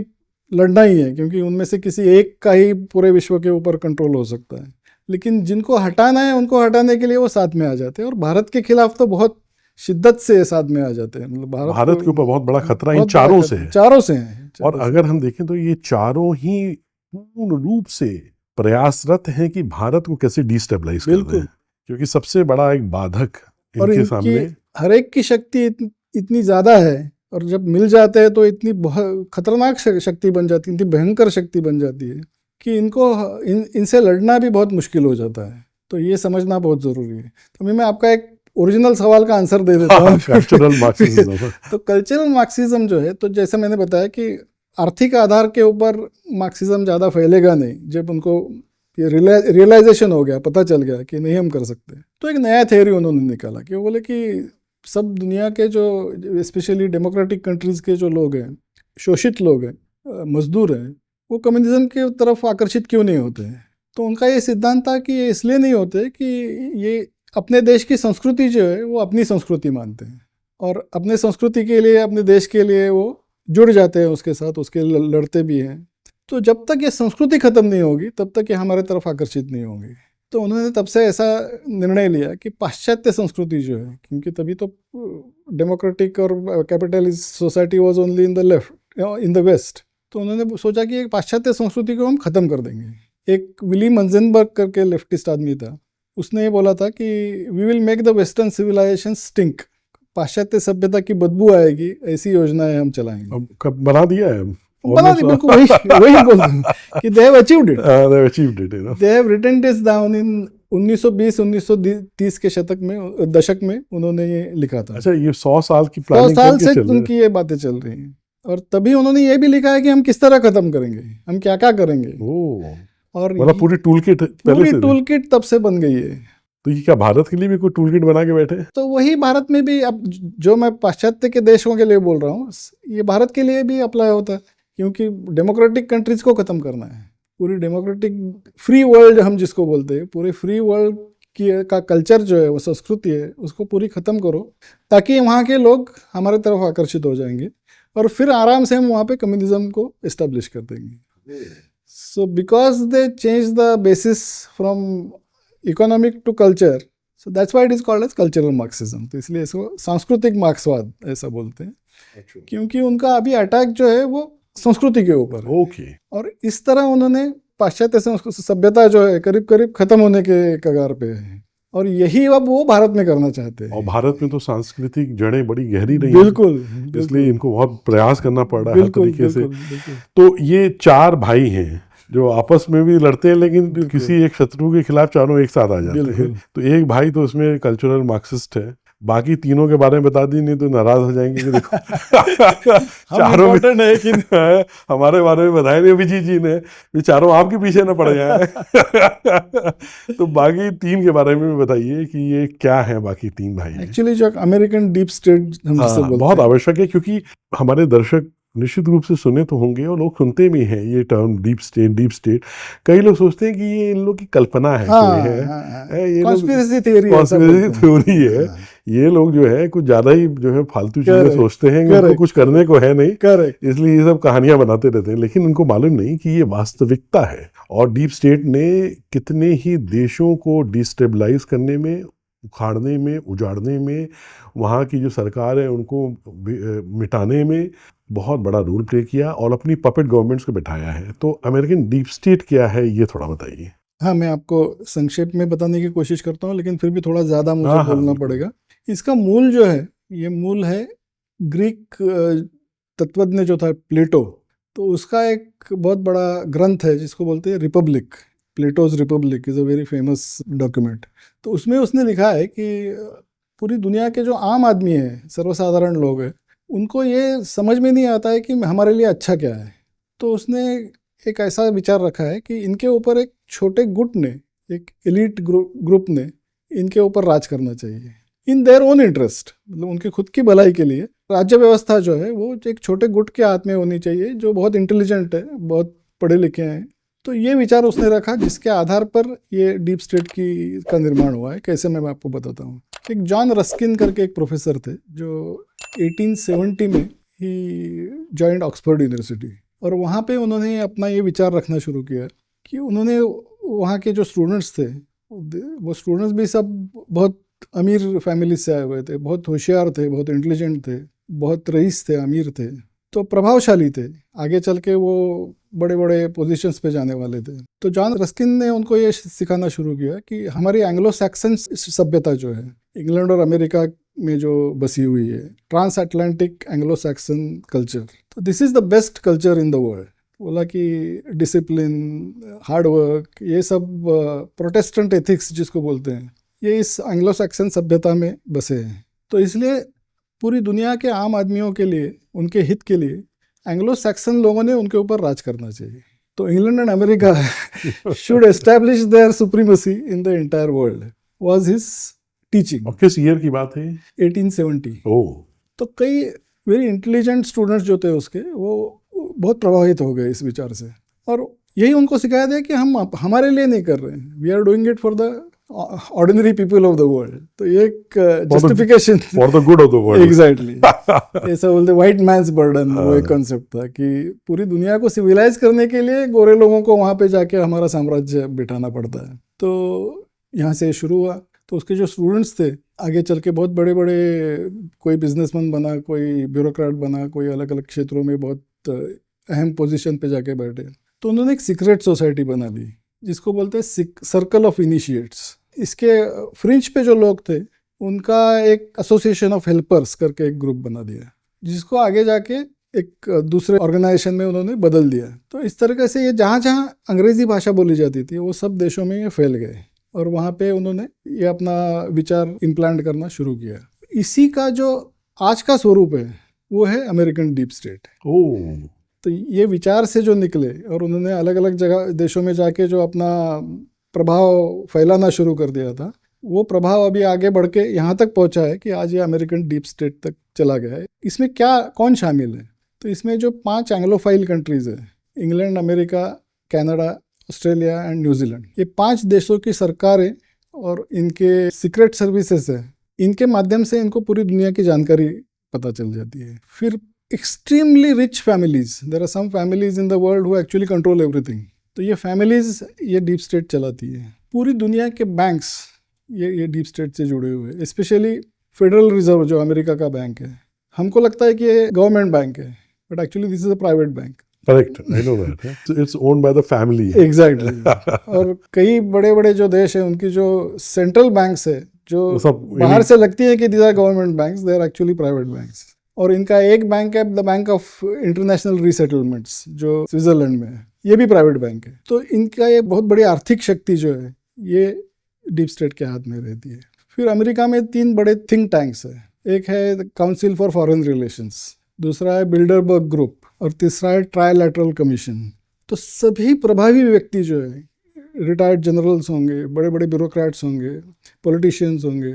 लड़ना ही है, क्योंकि उनमें से किसी एक का ही पूरे विश्व के ऊपर कंट्रोल हो सकता है। लेकिन जिनको हटाना है, उनको हटाने के लिए वो साथ में आ जाते हैं। और भारत के खिलाफ तो बहुत शिद्दत से साथ में आ जाते हैं। मतलब भारत के ऊपर बहुत बड़ा खतरा इन चारों से है। चारों से है। और अगर हम देखें तो ये चारों ही पूर्ण रूप से प्रयासरत हैं कि भारत को कैसे डिस्टेबलाइज कर दें, क्योंकि सबसे बड़ा एक बाधक इनके सामने हर एक की शक्ति इतनी ज़्यादा है, और जब मिल जाते हैं तो इतनी बहुत खतरनाक शक्ति बन जाती है, इतनी भयंकर शक्ति बन जाती है कि इनसे लड़ना भी बहुत मुश्किल हो जाता है। तो ये समझना बहुत ज़रूरी है। तो मैं आपका एक ओरिजिनल सवाल का आंसर दे देता हूँ। Cultural Marxism. तो कल्चरल मार्क्सिज्म जो है, तो जैसे मैंने बताया कि आर्थिक आधार के ऊपर मार्क्सिज्म ज़्यादा फैलेगा नहीं। जब उनको ये रियलाइजेशन हो गया, पता चल गया कि नहीं हम कर सकते, तो एक नया थ्योरी उन्होंने निकाला कि वो बोले कि सब दुनिया के जो स्पेशली डेमोक्रेटिक कंट्रीज़ के जो लोग हैं, शोषित लोग हैं, मजदूर हैं, वो कम्युनिज्म की तरफ आकर्षित क्यों नहीं होते हैं। तो उनका ये सिद्धांत था कि ये इसलिए नहीं होते कि ये अपने देश की संस्कृति जो है वो अपनी संस्कृति मानते हैं, और अपने संस्कृति के लिए, अपने देश के लिए वो जुड़ जाते हैं उसके साथ, उसके लड़ते भी हैं। तो जब तक ये संस्कृति खत्म नहीं होगी, तब तक ये हमारे तरफ आकर्षित नहीं होंगे। तो उन्होंने तब से ऐसा निर्णय लिया कि पाश्चात्य संस्कृति जो है, क्योंकि तभी तो डेमोक्रेटिक और capitalist society was only in the left, in the west. तो उन्होंने सोचा कि एक पाश्चात्य संस्कृति को हम खत्म कर देंगे। एक विली मंजनबर्ग करके लेफ्टिस्ट आदमी था, उसने ये बोला था कि we will make the western civilization stink, पाश्चात्य सभ्यता की बदबू आएगी, ऐसी योजनाएं हम चलाएंगे। अब कब बना दिया है? बना दी, बिल्कुल वही बोल रहा हूँ कि they have achieved it. They have achieved it, you know. They have written this down in 1920-1930 के दशक में उन्होंने ये लिखा था। अच्छा, ये 100 साल की प्लानिंग 100 साल से उनकी ये बातें चल रही हैं। और तभी उन्होंने ये भी लिखा है कि हम किस तरह खत्म करेंगे, हम क्या क्या करेंगे। और मतलब पूरी टूल किट तब से बन गई है। तो ये क्या भारत के लिए भी कोई टूल किट बना के बैठे? तो वही भारत में भी, अब जो मैं पाश्चात्य के देशों के लिए बोल रहा हूँ, ये भारत के लिए भी अप्लाई होता है, क्योंकि डेमोक्रेटिक कंट्रीज़ को ख़त्म करना है। पूरी डेमोक्रेटिक फ्री वर्ल्ड हम जिसको बोलते हैं, पूरे फ्री वर्ल्ड का कल्चर जो है, वो संस्कृति है, उसको पूरी ख़त्म करो, ताकि वहाँ के लोग हमारे तरफ आकर्षित हो जाएंगे और फिर आराम से हम वहाँ पे कम्युनिज्म को इस्टेब्लिश कर देंगे। So because they change the basis from economic to culture, so that's why it is called as cultural Marxism. तो इसलिए इसको सांस्कृतिक मार्क्सवाद ऐसा बोलते हैं, क्योंकि उनका अभी अटैक जो है वो संस्कृति के ऊपर है। ओके। और इस तरह उन्होंने पाश्चात्य सभ्यता जो है करीब करीब खत्म होने के कगार पे है, और यही अब वो भारत में करना चाहते हैं। और भारत में तो सांस्कृतिक जड़ें बड़ी गहरी रही बिल्कुल, हैं, इसलिए इनको बहुत प्रयास करना पड़ रहा है हर बिल्कुल, तरीके से। बिल्कुल। तो ये 4 भाई हैं जो आपस में भी लड़ते हैं, लेकिन किसी एक शत्रु के खिलाफ चारों एक साथ आ जाते हैं। तो एक भाई तो उसमें कल्चरल मार्क्सिस्ट है, बाकी तीनों के बारे में बता दी, नहीं तो नाराज हो जाएंगे कि देखो चारों में है कि हमारे बारे में बताया नहीं अभिजीत जी ने, ये चारों आपके पीछे न पड़ जाए। तो बाकी 3 के बारे में बताइए कि ये क्या है बाकी 3 भाई। एक्चुअली जो अमेरिकन डीप स्टेट हम जिसे बोलते हैं, बहुत आवश्यक है, क्योंकि हमारे दर्शक निश्चित रूप से सुने तो होंगे और लोग सुनते भी हैं ये टर्म डीप स्टेट। कई लोग सोचते हैं कि ये इन लोग की कल्पना है, कोई है, ये कॉन्स्पिरेसी थ्योरी है। ये लोग जो है कुछ ज्यादा ही जो है फालतू चीजें सोचते हैं, इनको कुछ करने को है नहीं, इसलिए ये सब कहानियां बनाते रहते हैं। लेकिन उनको मालूम नहीं कि ये वास्तविकता है, और डीप स्टेट ने कितने ही देशों को डिस्टेबलाइज करने में, उखाड़ने में, उजाड़ने में, वहाँ की जो सरकार है उनको मिटाने में बहुत बड़ा रोल प्ले किया और अपनी पपेट गवर्नमेंट्स को बिठाया है। तो अमेरिकन डीप स्टेट क्या है, ये थोड़ा बताइए। हाँ, मैं आपको संक्षेप में बताने की कोशिश करता हूँ, लेकिन फिर भी थोड़ा ज़्यादा मुझे बोलना पड़ेगा। इसका मूल जो है, ये मूल है ग्रीक तत्वज्ञ जो था प्लेटो, तो उसका एक बहुत बड़ा ग्रंथ है जिसको बोलते हैं Republic. Plato's Republic is a very famous document. तो उसमें उसने लिखा है कि पूरी दुनिया के जो आम आदमी हैं, सर्वसाधारण लोग हैं, उनको ये समझ में नहीं आता है कि हमारे लिए अच्छा क्या है। तो उसने एक ऐसा विचार रखा है कि इनके ऊपर एक छोटे गुट ने, एक एलिट ग्रुप ने इनके ऊपर राज करना चाहिए इन देयर ओन इंटरेस्ट, मतलब उनकी खुद की भलाई के लिए। राज्य व्यवस्था जो है वो एक छोटे गुट के हाथ में होनी चाहिए जो बहुत इंटेलिजेंट है, बहुत पढ़े लिखे हैं। तो ये विचार उसने रखा, जिसके आधार पर ये डीप स्टेट का निर्माण हुआ है। कैसे, मैं आपको बताता हूँ। एक जॉन रस्किन करके एक प्रोफेसर थे जो 1870 में ही जॉइंड ऑक्सफोर्ड यूनिवर्सिटी, और वहाँ पे उन्होंने अपना ये विचार रखना शुरू किया कि उन्होंने वहाँ के जो स्टूडेंट्स थे, वो स्टूडेंट्स भी सब बहुत अमीर फैमिली से आए हुए थे, बहुत होशियार थे, बहुत इंटेलिजेंट थे, बहुत रईस थे, अमीर थे, तो प्रभावशाली थे, आगे चल के वो बड़े बड़े पोजीशंस पे जाने वाले थे। तो जॉन रस्किन ने उनको ये सिखाना शुरू किया कि हमारी एंग्लो सैक्सन सभ्यता जो है, इंग्लैंड और अमेरिका में जो बसी हुई है, transatlantic Anglo Saxon culture, तो this is the best culture in the world. बोला कि डिसिप्लिन, हार्ड वर्क, ये सब प्रोटेस्टेंट एथिक्स जिसको बोलते हैं, ये इस एंग्लो सैक्सन सभ्यता में बसे हैं। तो इसलिए पूरी दुनिया के आम आदमियों के लिए, उनके हित के लिए एंग्लो सैक्सन लोगों ने उनके ऊपर राज करना चाहिए। तो England and America should establish there supremacy in the entire world was his teaching. और किस ईयर की बात है? 1870। ओह। तो कई वेरी इंटेलिजेंट स्टूडेंट्स जो थे उसके, वो बहुत प्रभावित हो गए इस विचार से, और यही उनको सिखाया दिया कि हम हमारे लिए नहीं कर रहे हैं, we are doing it for the ordinary people of the world. तो ये एक justification for the good of the world. Exactly, ऐसा बोलते व्हाइट मैन्स बर्डन, वो एक कॉन्सेप्ट था कि पूरी दुनिया को सिविलाइज करने के लिए गोरे लोगों को वहाँ पे जाके हमारा साम्राज्य बिठाना पड़ता है। तो यहाँ से शुरू हुआ। तो उसके जो स्टूडेंट्स थे, आगे चल के बहुत बड़े बड़े, कोई बिजनेसमैन बना, कोई ब्यूरोक्रेट बना, कोई अलग अलग क्षेत्रों में बहुत अहम पोजीशन पे जाके बैठे। तो उन्होंने एक सीक्रेट सोसाइटी बना ली जिसको बोलते हैं सर्कल ऑफ इनिशिएट्स। इसके फ्रिंज पे जो लोग थे उनका एक एसोसिएशन ऑफ हेल्पर्स करके एक ग्रुप बना दिया, जिसको आगे जाके एक दूसरे ऑर्गेनाइजेशन में उन्होंने बदल दिया। तो इस तरीके से ये जहाँ जहाँ अंग्रेजी भाषा बोली जाती थी वो सब देशों में ये फैल गए, और वहाँ पे उन्होंने ये अपना विचार इम्प्लांट करना शुरू किया। इसी का जो आज का स्वरूप है वो है अमेरिकन डीप स्टेट। ओह। तो ये विचार से जो निकले और उन्होंने अलग अलग जगह देशों में जाके जो अपना प्रभाव फैलाना शुरू कर दिया था, वो प्रभाव अभी आगे बढ़ के यहाँ तक पहुँचा है कि आज ये अमेरिकन डीप स्टेट तक चला गया है। इसमें कौन शामिल है? तो इसमें जो 5 एंग्लोफाइल कंट्रीज़ है, England, America, Canada, Australia and New Zealand, ये 5 देशों की सरकारें और इनके सीक्रेट सर्विसेज है, इनके माध्यम से इनको पूरी दुनिया की जानकारी पता चल जाती है। फिर extremely rich families, there are some families in the world who actually control everything. तो ये फैमिलीज ये डीप स्टेट चलाती है। पूरी दुनिया के बैंक्स ये डीप स्टेट से जुड़े हुए हैं, स्पेशली फेडरल रिजर्व जो अमेरिका का बैंक है। हमको लगता है कि ये गवर्नमेंट बैंक है, but actually this is a private bank. Correct, I know that, it's owned by the family. Exactly. और कई बड़े बड़े जो देश है उनकी जो सेंट्रल बैंक्स है जो बाहर से लगती है कि these are government banks, they are actually private banks. और इनका एक बैंक है the Bank of International Resettlements जो स्विट्जरलैंड में है, ये भी प्राइवेट बैंक है। तो इनका ये बहुत बड़ी आर्थिक शक्ति जो है ये डीप स्टेट के हाथ में रहती है। फिर अमेरिका में 3 बड़े थिंक टैंक्स है, एक है काउंसिल फॉर फॉरेन रिलेशंस, दूसरा है बिल्डरबर्ग ग्रुप और तीसरा है ट्रायलैटरल कमीशन। तो सभी प्रभावी व्यक्ति जो है, रिटायर्ड जनरल्स होंगे, बड़े बड़े ब्यूरोक्रेट्स होंगे, पॉलिटिशियंस होंगे,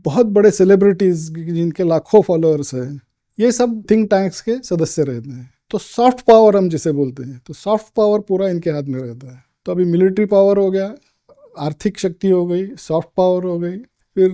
बहुत बड़े सेलिब्रिटीज जिनके लाखों फॉलोअर्स हैं, ये सब थिंक टैंक्स के सदस्य रहते हैं। तो सॉफ्ट पावर हम जिसे बोलते हैं, तो सॉफ्ट पावर पूरा इनके हाथ में रहता है। तो अभी मिलिट्री पावर हो गया, आर्थिक शक्ति हो गई, सॉफ्ट पावर हो गई, फिर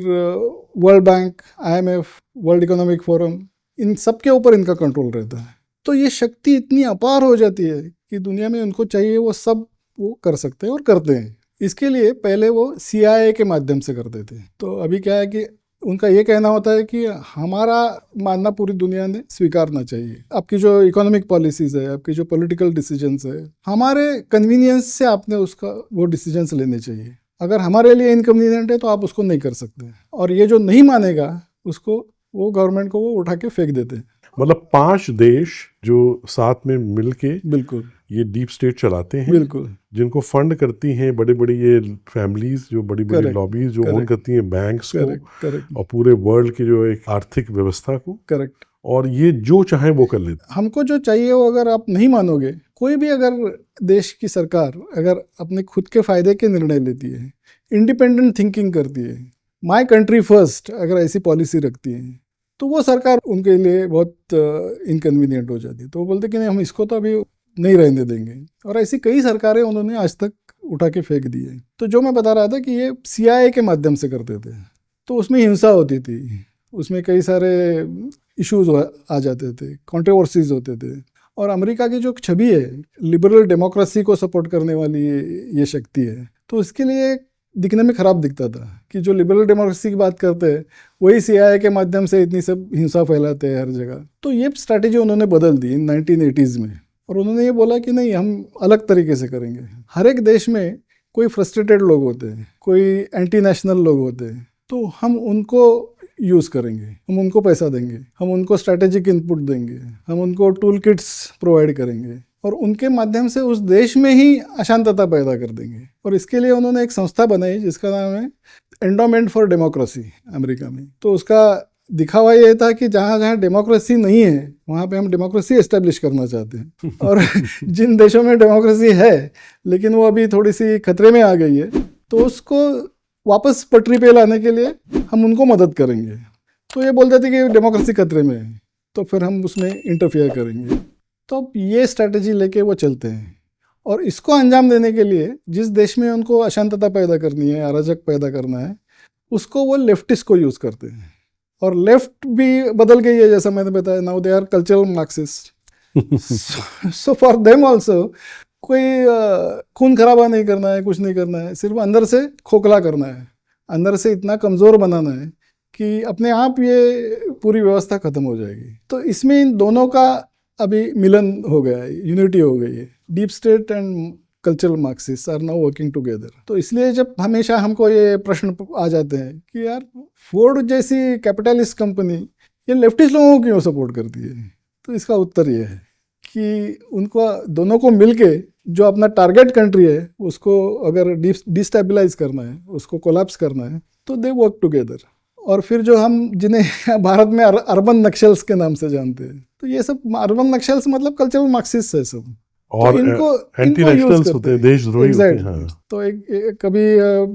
World Bank, IMF, World Economic Forum, इन सब के ऊपर इनका कंट्रोल रहता है। तो ये शक्ति इतनी अपार हो जाती है कि दुनिया में उनको चाहिए वो सब वो कर सकते हैं और करते हैं। इसके लिए पहले वो CIA के माध्यम से करते थे। तो अभी क्या है कि उनका ये कहना होता है कि हमारा मानना पूरी दुनिया ने स्वीकारना चाहिए। आपकी जो इकोनॉमिक पॉलिसीज है, आपकी जो पॉलिटिकल डिसीजंस है, हमारे कन्वीनियंस से आपने उसका वो डिसीजंस लेने चाहिए। अगर हमारे लिए इनकन्वीनियंट है तो आप उसको नहीं कर सकते, और ये जो नहीं मानेगा उसको वो गवर्नमेंट को वो उठा के फेंक देते हैं। मतलब 5 देश जो साथ में मिलके बिल्कुल ये डीप स्टेट चलाते हैं, बिल्कुल, जिनको फंड करती हैं बड़ी बड़ी ये फैमिलीज, जो बड़ी बड़ी Correct, लॉबीज जो ओन correct, करती हैं बैंक्स को करेक्ट और पूरे वर्ल्ड की जो एक आर्थिक व्यवस्था को, करेक्ट। और ये जो चाहे वो कर लेते हमको जो चाहिए वो, अगर आप नहीं मानोगे, कोई भी अगर देश की सरकार अगर अपने खुद के फायदे के निर्णय लेती है, इंडिपेंडेंट थिंकिंग करती है, माय कंट्री फर्स्ट अगर ऐसी पॉलिसी रखती है, तो वो सरकार उनके लिए बहुत इनकन्वीनियंट हो जाती है। तो वो बोलते कि नहीं, हम इसको तो अभी नहीं रहने देंगे। और ऐसी कई सरकारें उन्होंने आज तक उठा के फेंक दी है। तो जो मैं बता रहा था कि ये CIA के माध्यम से करते थे, तो उसमें हिंसा होती थी, उसमें कई सारे इश्यूज आ जाते थे, कंट्रोवर्सीज होते थे। और अमेरिका की जो छवि है, लिबरल डेमोक्रेसी को सपोर्ट करने वाली ये शक्ति है, तो इसके लिए दिखने में ख़राब दिखता था कि जो लिबरल डेमोक्रेसी की बात करते हैं वही CIA के माध्यम से इतनी सब हिंसा फैलाते हैं हर जगह। तो ये स्ट्रैटेजी उन्होंने बदल दी इन 1980s में, और उन्होंने ये बोला कि नहीं, हम अलग तरीके से करेंगे। हर एक देश में कोई फ्रस्ट्रेटेड लोग होते हैं, कोई एंटी नेशनल लोग होते हैं, तो हम उनको यूज़ करेंगे, हम उनको पैसा देंगे, हम उनको स्ट्रैटेजिक इनपुट देंगे, हम उनको टूल किट्स प्रोवाइड करेंगे, और उनके माध्यम से उस देश में ही अशांतता पैदा कर देंगे। और इसके लिए उन्होंने एक संस्था बनाई जिसका नाम है एंडोमेंट फॉर डेमोक्रेसी अमेरिका में। तो उसका दिखावा ये था कि जहाँ जहाँ डेमोक्रेसी नहीं है वहाँ पे हम डेमोक्रेसी एस्टेब्लिश करना चाहते हैं। और जिन देशों में डेमोक्रेसी है लेकिन वो अभी थोड़ी सी खतरे में आ गई है, तो उसको वापस पटरी पे लाने के लिए हम उनको मदद करेंगे। तो ये बोलते थे कि डेमोक्रेसी खतरे में है, तो फिर हम उसमें इंटरफियर करेंगे। तो ये स्ट्रैटेजी लेके वो चलते हैं, और इसको अंजाम देने के लिए जिस देश में उनको अशांतता पैदा करनी है, अराजक पैदा करना है, उसको वो लेफ्टिस्ट को यूज़ करते हैं। और लेफ्ट भी बदल गई है, जैसा मैंने बताया, now they are cultural Marxist. So for them also कोई खून खराबा नहीं करना है, कुछ नहीं करना है, सिर्फ अंदर से खोखला करना है, अंदर से इतना कमज़ोर बनाना है कि अपने आप ये पूरी व्यवस्था ख़त्म हो जाएगी। तो इसमें इन दोनों का अभी मिलन हो गया है, यूनिटी हो गई है। Deep state and cultural Marxist are now working together. तो इसलिए जब हमेशा हमको ये प्रश्न आ जाते हैं कि यार फोर्ड जैसी कैपिटलिस्ट कंपनी ये लेफ्टिस्ट लोगों को क्यों सपोर्ट करती है, तो इसका उत्तर ये है कि उनको दोनों को मिलके जो अपना टारगेट कंट्री है उसको अगर डिस्टेबलाइज करना है, उसको कोलैप्स करना है, तो दे वर्क टुगेदर। और फिर जो हम जिन्हें भारत में अर्बन नक्सल्स के नाम से जानते हैं, तो ये सब अर्बन नक्सल्स मतलब कल्चरल मार्क्सिस्ट है सब, और तो इनको एंटी नेशनल्स होते हैं, देशद्रोही होते हैं। हाँ। तो एक कभी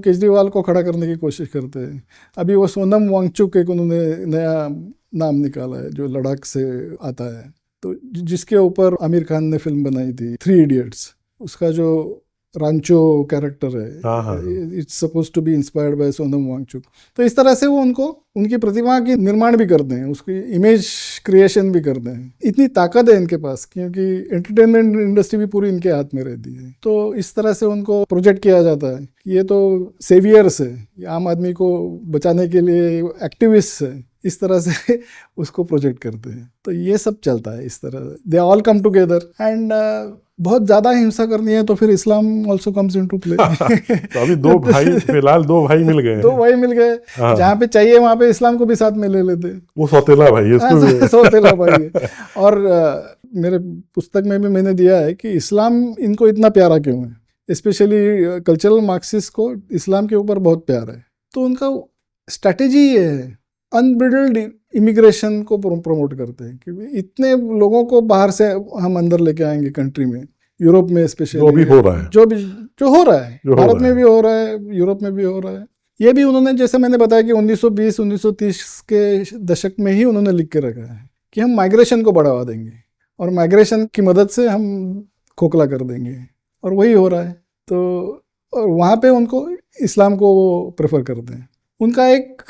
केजरीवाल को खड़ा करने की कोशिश करते हैं। अभी वो सोनम वांगचुक एक उन्होंने नया नाम निकाला है जो लद्दाख से आता है, तो जिसके ऊपर आमिर खान ने फिल्म बनाई थी 3 इडियट्स। उसका जो रांचो कैरेक्टर हाँ, हाँ। है, it's suppose to be inspired by Sonam Wangchuk. तो इस तरह से वो उनको उनकी प्रतिभा की निर्माण भी करते हैं, उसकी इमेज क्रिएशन भी करते हैं। इतनी ताकत है इनके पास, क्योंकि एंटरटेनमेंट इंडस्ट्री भी पूरी इनके हाथ में रहती है। तो इस तरह से उनको प्रोजेक्ट किया जाता है कि ये तो सेवियर्स है, ये आम आदमी को बचाने के लिए एक्टिविस्ट है, इस तरह से उसको प्रोजेक्ट करते हैं। तो ये सब चलता है इस तरह, they all come together and बहुत ज़्यादा हिंसा करनी है तो फिर इस्लाम ऑल्सो कम्स इनटू प्ले। तो अभी फिलहाल दो भाई मिल गए। दो भाई मिल गए, जहाँ पे चाहिए वहाँ पे इस्लाम को भी साथ में ले लेते। वो सौतेला भाई है, इसको सौतेला भाई है। और मेरे पुस्तक में भी मैंने दिया है कि इस्लाम इनको इतना प्यारा क्यों है। स्पेशली कल्चरल मार्क्सिस्ट को इस्लाम के ऊपर बहुत प्यार है। तो उनका स्ट्रैटेजी ये है, अनब्रिडल्ड इमिग्रेशन को प्रमोट करते हैं कि इतने लोगों को बाहर से हम अंदर लेके आएंगे कंट्री में, यूरोप में स्पेशली जो भी हो रहा है, जो हो रहा है, भारत में भी हो रहा है, यूरोप में भी हो रहा है। ये भी उन्होंने, जैसे मैंने बताया कि 1920-1930 के दशक में ही उन्होंने लिख के रखा है कि हम माइग्रेशन को बढ़ावा देंगे और माइग्रेशन की मदद से हम खोखला कर देंगे, और वही हो रहा है। तो और वहाँ पे उनको इस्लाम को वो प्रेफर करते हैं। उनका एक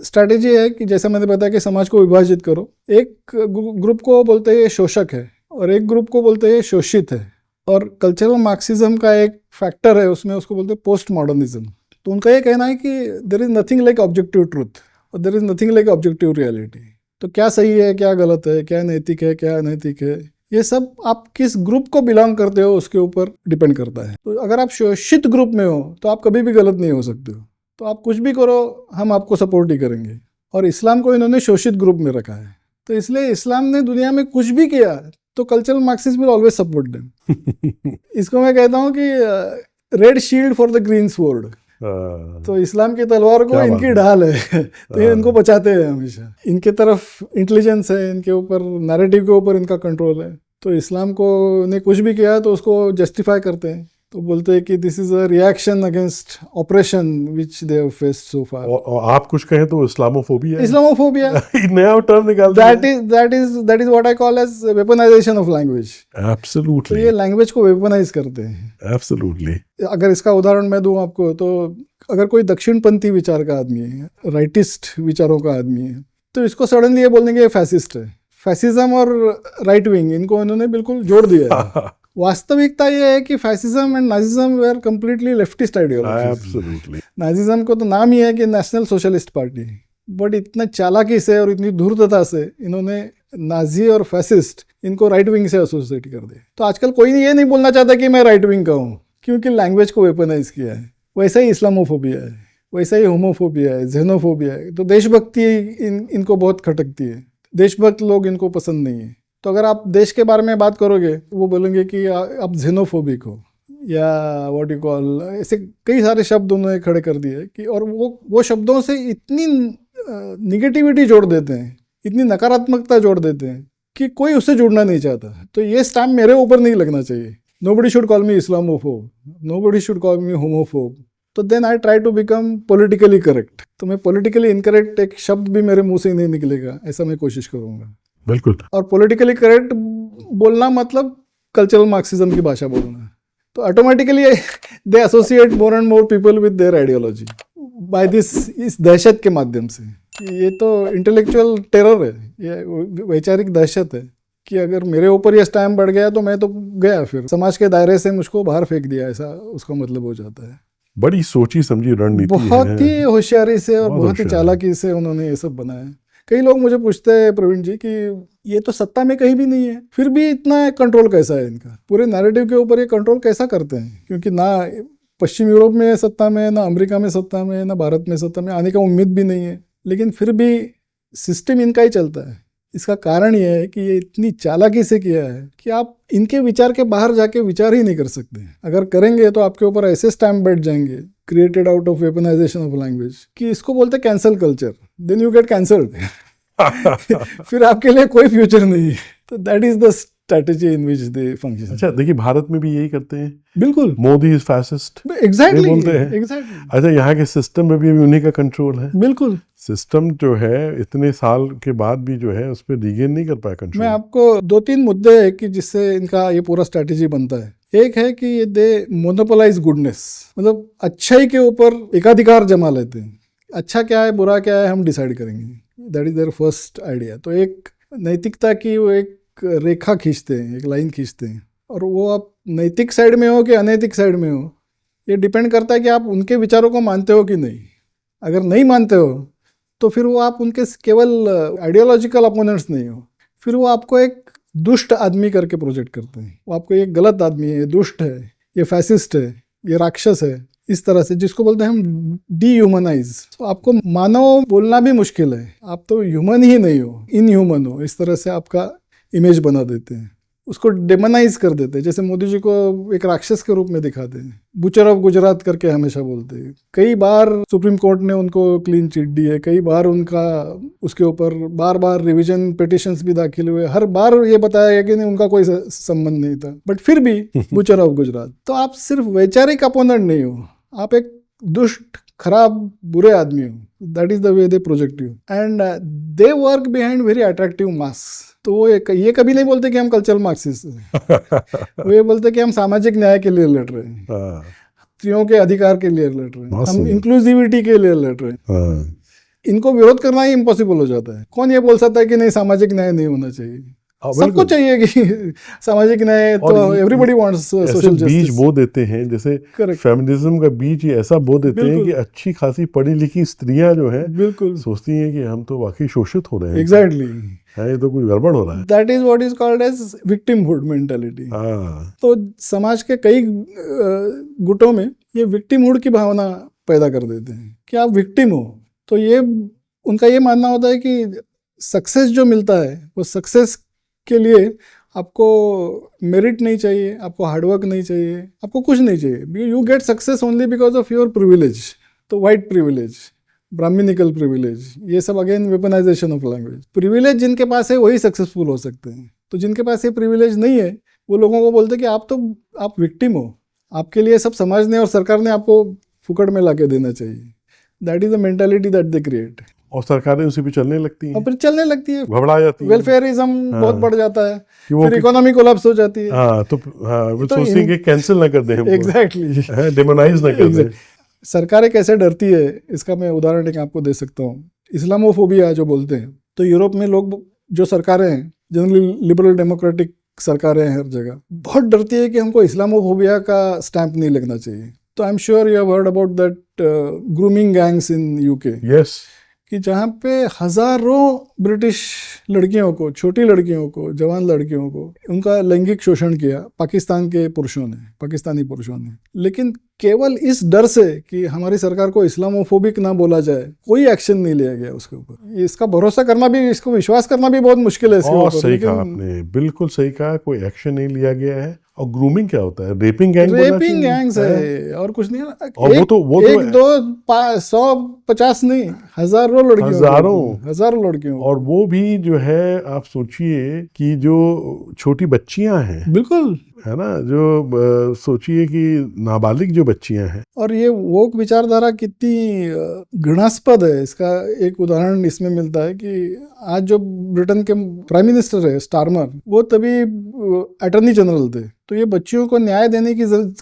स्ट्रैटेजी है कि जैसा मैंने बताया कि समाज को विभाजित करो। एक ग्रुप को बोलते हैं शोषक है और एक ग्रुप को बोलते हैं शोषित है। और कल्चरल मार्क्सिज्म का एक फैक्टर है उसमें, उसको बोलते हैं पोस्ट मॉडर्निज्म। तो उनका ये कहना है कि there is nothing like objective truth और there is nothing like objective reality. तो क्या सही है, क्या गलत है, क्या नैतिक है, क्या अनैतिक है, ये सब आप किस ग्रुप को बिलोंग करते हो उसके ऊपर डिपेंड करता है। तो अगर आप शोषित ग्रुप में हो तो आप कभी भी गलत नहीं हो सकते हो, तो आप कुछ भी करो हम आपको सपोर्ट ही करेंगे। और इस्लाम को इन्होंने शोषित ग्रुप में रखा है। तो इसलिए इस्लाम ने दुनिया में कुछ भी किया तो cultural Marxist will always support them. इसको मैं कहता हूँ कि red shield for the green sword. तो इस्लाम की तलवार को इनकी ढाल है, तो ये इनको बचाते हैं हमेशा। इनके तरफ इंटेलिजेंस है, इनके ऊपर नैरेटिव के ऊपर इनका कंट्रोल है। तो इस्लाम को ने कुछ भी किया तो उसको जस्टिफाई करते हैं, तो बोलते हैं कि this is a reaction against operation which they have faced so far. और आप कुछ कहें तो इस्लामोफोबिया है। इस्लामोफोबिया नया टर्म निकाल that is what I call as weaponization of language. Absolutely. तो ये लैंग्वेज को वेपनाइज करते हैं। एब्सोल्युटली। अगर इसका उदाहरण मैं दूं आपको, तो अगर कोई दक्षिणपंथी विचार का आदमी है, राइटिस्ट विचारों का आदमी है, तो इसको सडनली ये बोल देंगे फैसिस्ट है। फैसिज्म और राइट विंग इनको इन्होंने बिल्कुल जोड़ दिया है। वास्तविकता ये है कि fascism and Nazism were completely leftist ideology. Absolutely. Nazism को तो नाम ही है कि नेशनल सोशलिस्ट पार्टी, बट इतना चालाकी से और इतनी धूर्तता से इन्होंने नाजी और फैसिस्ट इनको राइट विंग से एसोसिएट कर दिया। तो आजकल कोई ये नहीं बोलना चाहता कि मैं राइट विंग का हूँ, क्योंकि लैंग्वेज को वेपनाइज किया है। वैसा ही इस्लामोफोबिया है, वैसा ही होमोफोबिया है, जेनोफोबिया है। तो देशभक्ति इनको बहुत खटकती है, देशभक्त लोग इनको पसंद नहीं है। तो अगर आप देश के बारे में बात करोगे वो बोलेंगे कि आप जेनोफोबिक हो, या व्हाट यू कॉल, ऐसे कई सारे शब्द उन्होंने खड़े कर दिए कि, और वो शब्दों से इतनी निगेटिविटी जोड़ देते हैं, इतनी नकारात्मकता जोड़ देते हैं कि कोई उससे जुड़ना नहीं चाहता। तो ये स्टैम्प मेरे ऊपर नहीं लगना चाहिए। Nobody should call me Islamophobe, nobody should call me homophobe. तो then I try to become politically correct. तो मैं पॉलिटिकली इनकरेक्ट एक शब्द भी मेरे मुंह से नहीं निकलेगा, ऐसा मैं कोशिश करूंगा। बिल्कुल। और पॉलिटिकली करेक्ट बोलना मतलब कल्चरल मार्क्सिज्म की भाषा बोलना। तो automatically they associate more and more people with their ideology by this, इस दहशत के माध्यम से। ये तो इंटेलेक्चुअल टेरर है, ये वैचारिक दहशत है कि अगर मेरे ऊपर ये स्टैम्प बढ़ गया तो मैं तो गया, फिर समाज के दायरे से मुझको बाहर फेंक दिया, ऐसा उसका मतलब हो जाता है। बड़ी सोची समझी रणनीति है, बहुत ही होशियारी से और बहुत ही चालाकी से उन्होंने ये सब बनाया। कई लोग मुझे पूछते हैं प्रवीण जी कि ये तो सत्ता में कहीं भी नहीं है, फिर भी इतना कंट्रोल कैसा है इनका, पूरे नैरेटिव के ऊपर ये कंट्रोल कैसा करते हैं? क्योंकि ना पश्चिम यूरोप में सत्ता में, ना अमेरिका में सत्ता में, ना भारत में सत्ता में आने का उम्मीद भी नहीं है, लेकिन फिर भी सिस्टम इनका ही चलता है। इसका कारण ये है कि ये इतनी चालाकी से किया है कि आप इनके विचार के बाहर जाके विचार ही नहीं कर सकते। अगर करेंगे तो आपके ऊपर ऐसे स्टैम्प बैठ जाएंगे, created out of weaponization of language, कि इसको बोलते हैं cancel culture. Then you get cancelled. फिर आपके लिए कोई फ्यूचर नहीं है। तो that is the strategy in which they function. अच्छा, देखिए भारत में भी यही करते हैं। बिल्कुल, मोदी इज फैसिस्ट, एग्जैक्टली बोलते हैं। एग्जैक्टली। अच्छा, यहाँ के सिस्टम में भी उन्हीं का कंट्रोल है। बिल्कुल, सिस्टम जो है इतने साल के बाद भी जो है उस पर रिगेन नहीं कर पाया कंट्रोल। मैं आपको 2-3 मुद्दे हैं कि जिससे इनका ये पूरा स्ट्रेटेजी बनता है। एक है कि दे मोनोपोलाइज गुडनेस, मतलब अच्छाई के ऊपर एकाधिकार जमा लेते हैं। अच्छा क्या है बुरा क्या है हम डिसाइड करेंगे, that is their first idea. तो एक नैतिकता की वो एक रेखा खींचते हैं, एक लाइन खींचते हैं, और वो आप नैतिक साइड में हो कि अनैतिक साइड में हो, ये डिपेंड करता है कि आप उनके विचारों को मानते हो कि नहीं। अगर नहीं मानते हो तो फिर वो आप उनके केवल आइडियोलॉजिकल अपोनेंट्स नहीं हो, फिर वो आपको एक दुष्ट आदमी करके प्रोजेक्ट करते हैं। वो आपको ये गलत आदमी है, ये दुष्ट है, ये फैसिस्ट है, ये राक्षस है, इस तरह से, जिसको बोलते हैं हम डीह्यूमनाइज। तो आपको मानव बोलना भी मुश्किल है, आप तो ह्यूमन ही नहीं हो, इनह्यूमन हो, इस तरह से आपका इमेज बना देते हैं, उसको डेमोनाइज कर देते हैं। जैसे मोदी जी को एक राक्षस के रूप में दिखाते हैं, बुचर ऑफ गुजरात करके हमेशा बोलते हैं। कई बार सुप्रीम कोर्ट ने उनको क्लीन चिट दी है, कई बार उनका उसके ऊपर बार बार रिवीजन पिटिशंस भी दाखिल हुए, हर बार ये बताया गया कि नहीं उनका कोई संबंध नहीं था, बट फिर भी बुचर ऑफ गुजरात। तो आप सिर्फ वैचारिक अपोनेंट नहीं हो, आप एक दुष्ट खराब बुरे आदमी हो। That is the way they project you and they work behind very attractive mask. तो वो ये कभी नहीं बोलते कि हम कल्चरल मार्क्सिस्ट हैं वो ये बोलते कि हम सामाजिक न्याय के लिए लड़ रहे हैं, स्त्रियों के अधिकार के लिए लड़ रहे हैं, हम इंक्लूसिविटी के लिए लड़ रहे हैं। इनको विरोध करना ही इम्पॉसिबल हो जाता है। कौन ये बोल सकता है कि नहीं सामाजिक न्याय नहीं होना चाहिए? सबको चाहिए कि सामाजिक न्याय, तो एवरीबॉडी वांट्स सोशल जस्टिस। बीज बो देते हैं, जैसे फेमिनिज्म का बीज ये ऐसा बो देते हैं कि अच्छी खासी पढ़ी लिखी स्त्रियां जो है बिल्कुल सोचती हैं कि हम तो वाकई शोषित हो रहे हैं। एग्जैक्टली, ये तो कुछ गड़बड़ हो रहा है। That is what is called as victimhood mentality. तो समाज के कई गुटों में ये विक्टिमहुड की भावना पैदा कर देते हैं कि आप विक्टिम हो। तो ये उनका ये मानना होता है कि सक्सेस जो मिलता है वो सक्सेस के लिए आपको मेरिट नहीं चाहिए, आपको हार्डवर्क नहीं चाहिए, आपको कुछ नहीं चाहिए। You get success only because of your privilege. तो वाइट प्रिविलेज, ब्राह्मणिकल प्रिविलेज, ये सब again weaponisation of language. Privilege जिनके पास है वही सक्सेसफुल हो सकते हैं। तो जिनके पास ये प्रिविलेज नहीं है वो लोगों को बोलते हैं कि आप विक्टिम हो, आपके लिए सब समाज ने और सरकार ने आपको फुकट में ला के देना चाहिए। That is the mentality that they create. और सरकारें उसी पे चलने लगती हैं, और फिर चलने लगती है, घबरा जाती है, वेलफेयरिज्म बहुत बढ़ जाता है, फिर इकोनॉमी कोलैप्स हो जाती है। तो सोचती है कि कैंसिल ना कर दें हमको, एग्जैक्टली डेमोनाइज ना कर दें। सरकारें कैसे डरती है इसका मैं उदाहरण एक आपको दे सकता हूँ। इस्लामोफोबिया जो बोलते हैं, तो यूरोप में लोग जो सरकारें हैं, जनरली लिबरल डेमोक्रेटिक सरकारें हैं हर जगह, बहुत डरती है कि हमको इस्लामोफोबिया का स्टैंप नहीं लगना चाहिए। तो I am sure you have heard about that grooming gangs in UK. Yes, कि जहाँ पे हजारों ब्रिटिश लड़कियों को, छोटी लड़कियों को, जवान लड़कियों को उनका लैंगिक शोषण किया पाकिस्तानी पुरुषों ने। लेकिन केवल इस डर से कि हमारी सरकार को इस्लामोफोबिक ना बोला जाए, कोई एक्शन नहीं लिया गया उसके ऊपर। इसका भरोसा करना भी, इसको विश्वास करना भी बहुत मुश्किल है इसके ऊपर। सही कहा आपने, बिल्कुल सही कहा, कोई एक्शन नहीं लिया गया है। और ग्रूमिंग क्या होता है? रेपिंग गैंग्स है और कुछ नहीं। और वो तो 100-50 नहीं, हजारों लड़कियों। और वो भी जो है, आप सोचिए कि जो छोटी बच्चियां हैं, बिल्कुल है ना, जो सोचिए कि नाबालिग जो बच्चियां हैं। और ये वोक विचारधारा कितनी घृणास्पद है, इसका एक उदाहरण इसमें मिलता है कि आज जो ब्रिटेन के प्राइम मिनिस्टर है स्टारमर, वो तभी अटॉर्नी जनरल थे। तो ये बच्चियों को न्याय देने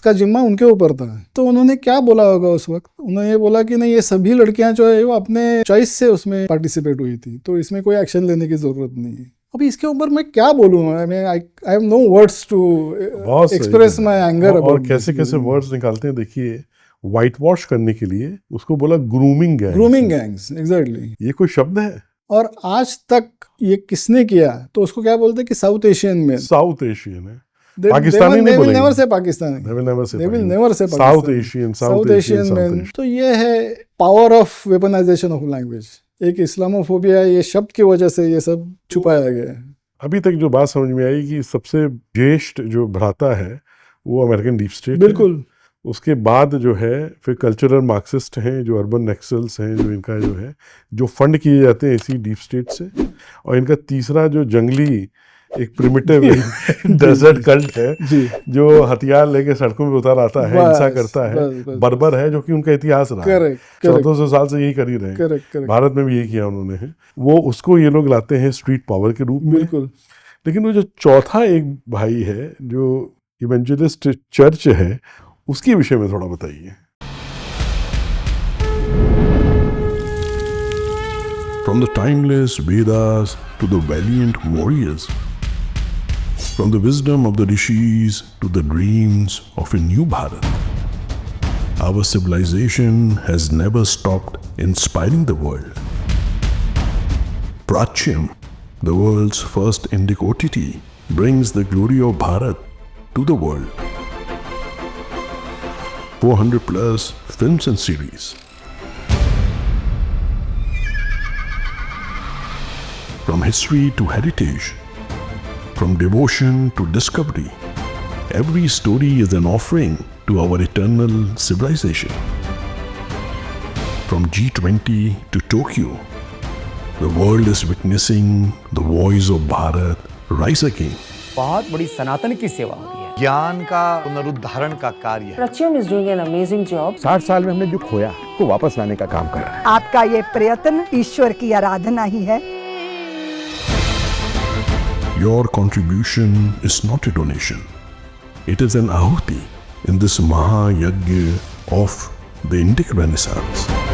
का जिम्मा उनके ऊपर था। तो उन्होंने क्या बोला होगा उस वक्त? उन्होंने ये बोला कि नहीं, ये सभी लड़कियां जो है वो अपने चॉइस से उसमें पार्टिसिपेट हुई थी, तो इसमें कोई एक्शन लेने की जरूरत नहीं है। अभी इसके ऊपर मैं क्या बोलूँ? I have no words to express my anger about. और कैसे कैसे वर्ड्स निकालते हैं, देखिए, व्हाइट वॉश करने के लिए उसको बोला ग्रूमिंग गैंग्स। एग्जैक्टली, ये कोई शब्द है? और आज तक ये किसने किया? तो उसको क्या बोलते हैं कि साउथ एशियन है। पाकिस्तानी नहीं बोलेंगे, never say south Asian man. तो ये है power of weaponization of language. एक इस्लामोफोबिया, ये शब्द की वजह से ये सब छुपाया गया है। अभी तक जो बात समझ में आई कि सबसे ज्येष्ठ जो भ्राता है वो अमेरिकन डीप स्टेट, बिल्कुल। उसके बाद जो है फिर कल्चरल मार्क्सिस्ट हैं, जो अर्बन नक्सल्स हैं, जो इनका जो है जो फंड किए जाते हैं इसी डीप स्टेट से। और इनका तीसरा जो जंगली एक प्रिमिटिव डेजर्ट कल्ट है जी, जो हथियार लेके सड़कों में उतर आता है, हिंसा करता है, बर्बर है, जो कि उनका इतिहास रहा है। 1400 साल से यही कर ही रहे हैं। भारत में भी यही किया उन्होंने। वो उसको ये लोग लाते हैं स्ट्रीट पावर के रूप में। बिल्कुल। लेकिन वो जो चौथा एक भाई है जो इवेंजलिस्ट चर्च है, उसके विषय में थोड़ा बताइए। From the timeless Vedas to the valiant warriors, from the wisdom of the rishis to the dreams of a new Bharat, our civilization has never stopped inspiring the world. Prachyam, the world's first Indic OTT, brings the glory of Bharat to the world. 400 plus films and series. From history to heritage, from devotion to discovery, every story is an offering to our eternal civilization. From G20 to Tokyo, the world is witnessing the voice of Bharat rise again. बहुत बड़ी सनातन की सेवा हो रही है। ज्ञान का पुनरुद्धारण का कार्य है। Prachuam is doing an amazing job. 60 साल में हमने जो खोया वो वापस लाने का काम कर रहा है। आपका ये प्रयत्न ईश्वर की आराधना ही है। Your contribution is not a donation. It is an ahuti in this Mahayagya of the Indic Renaissance.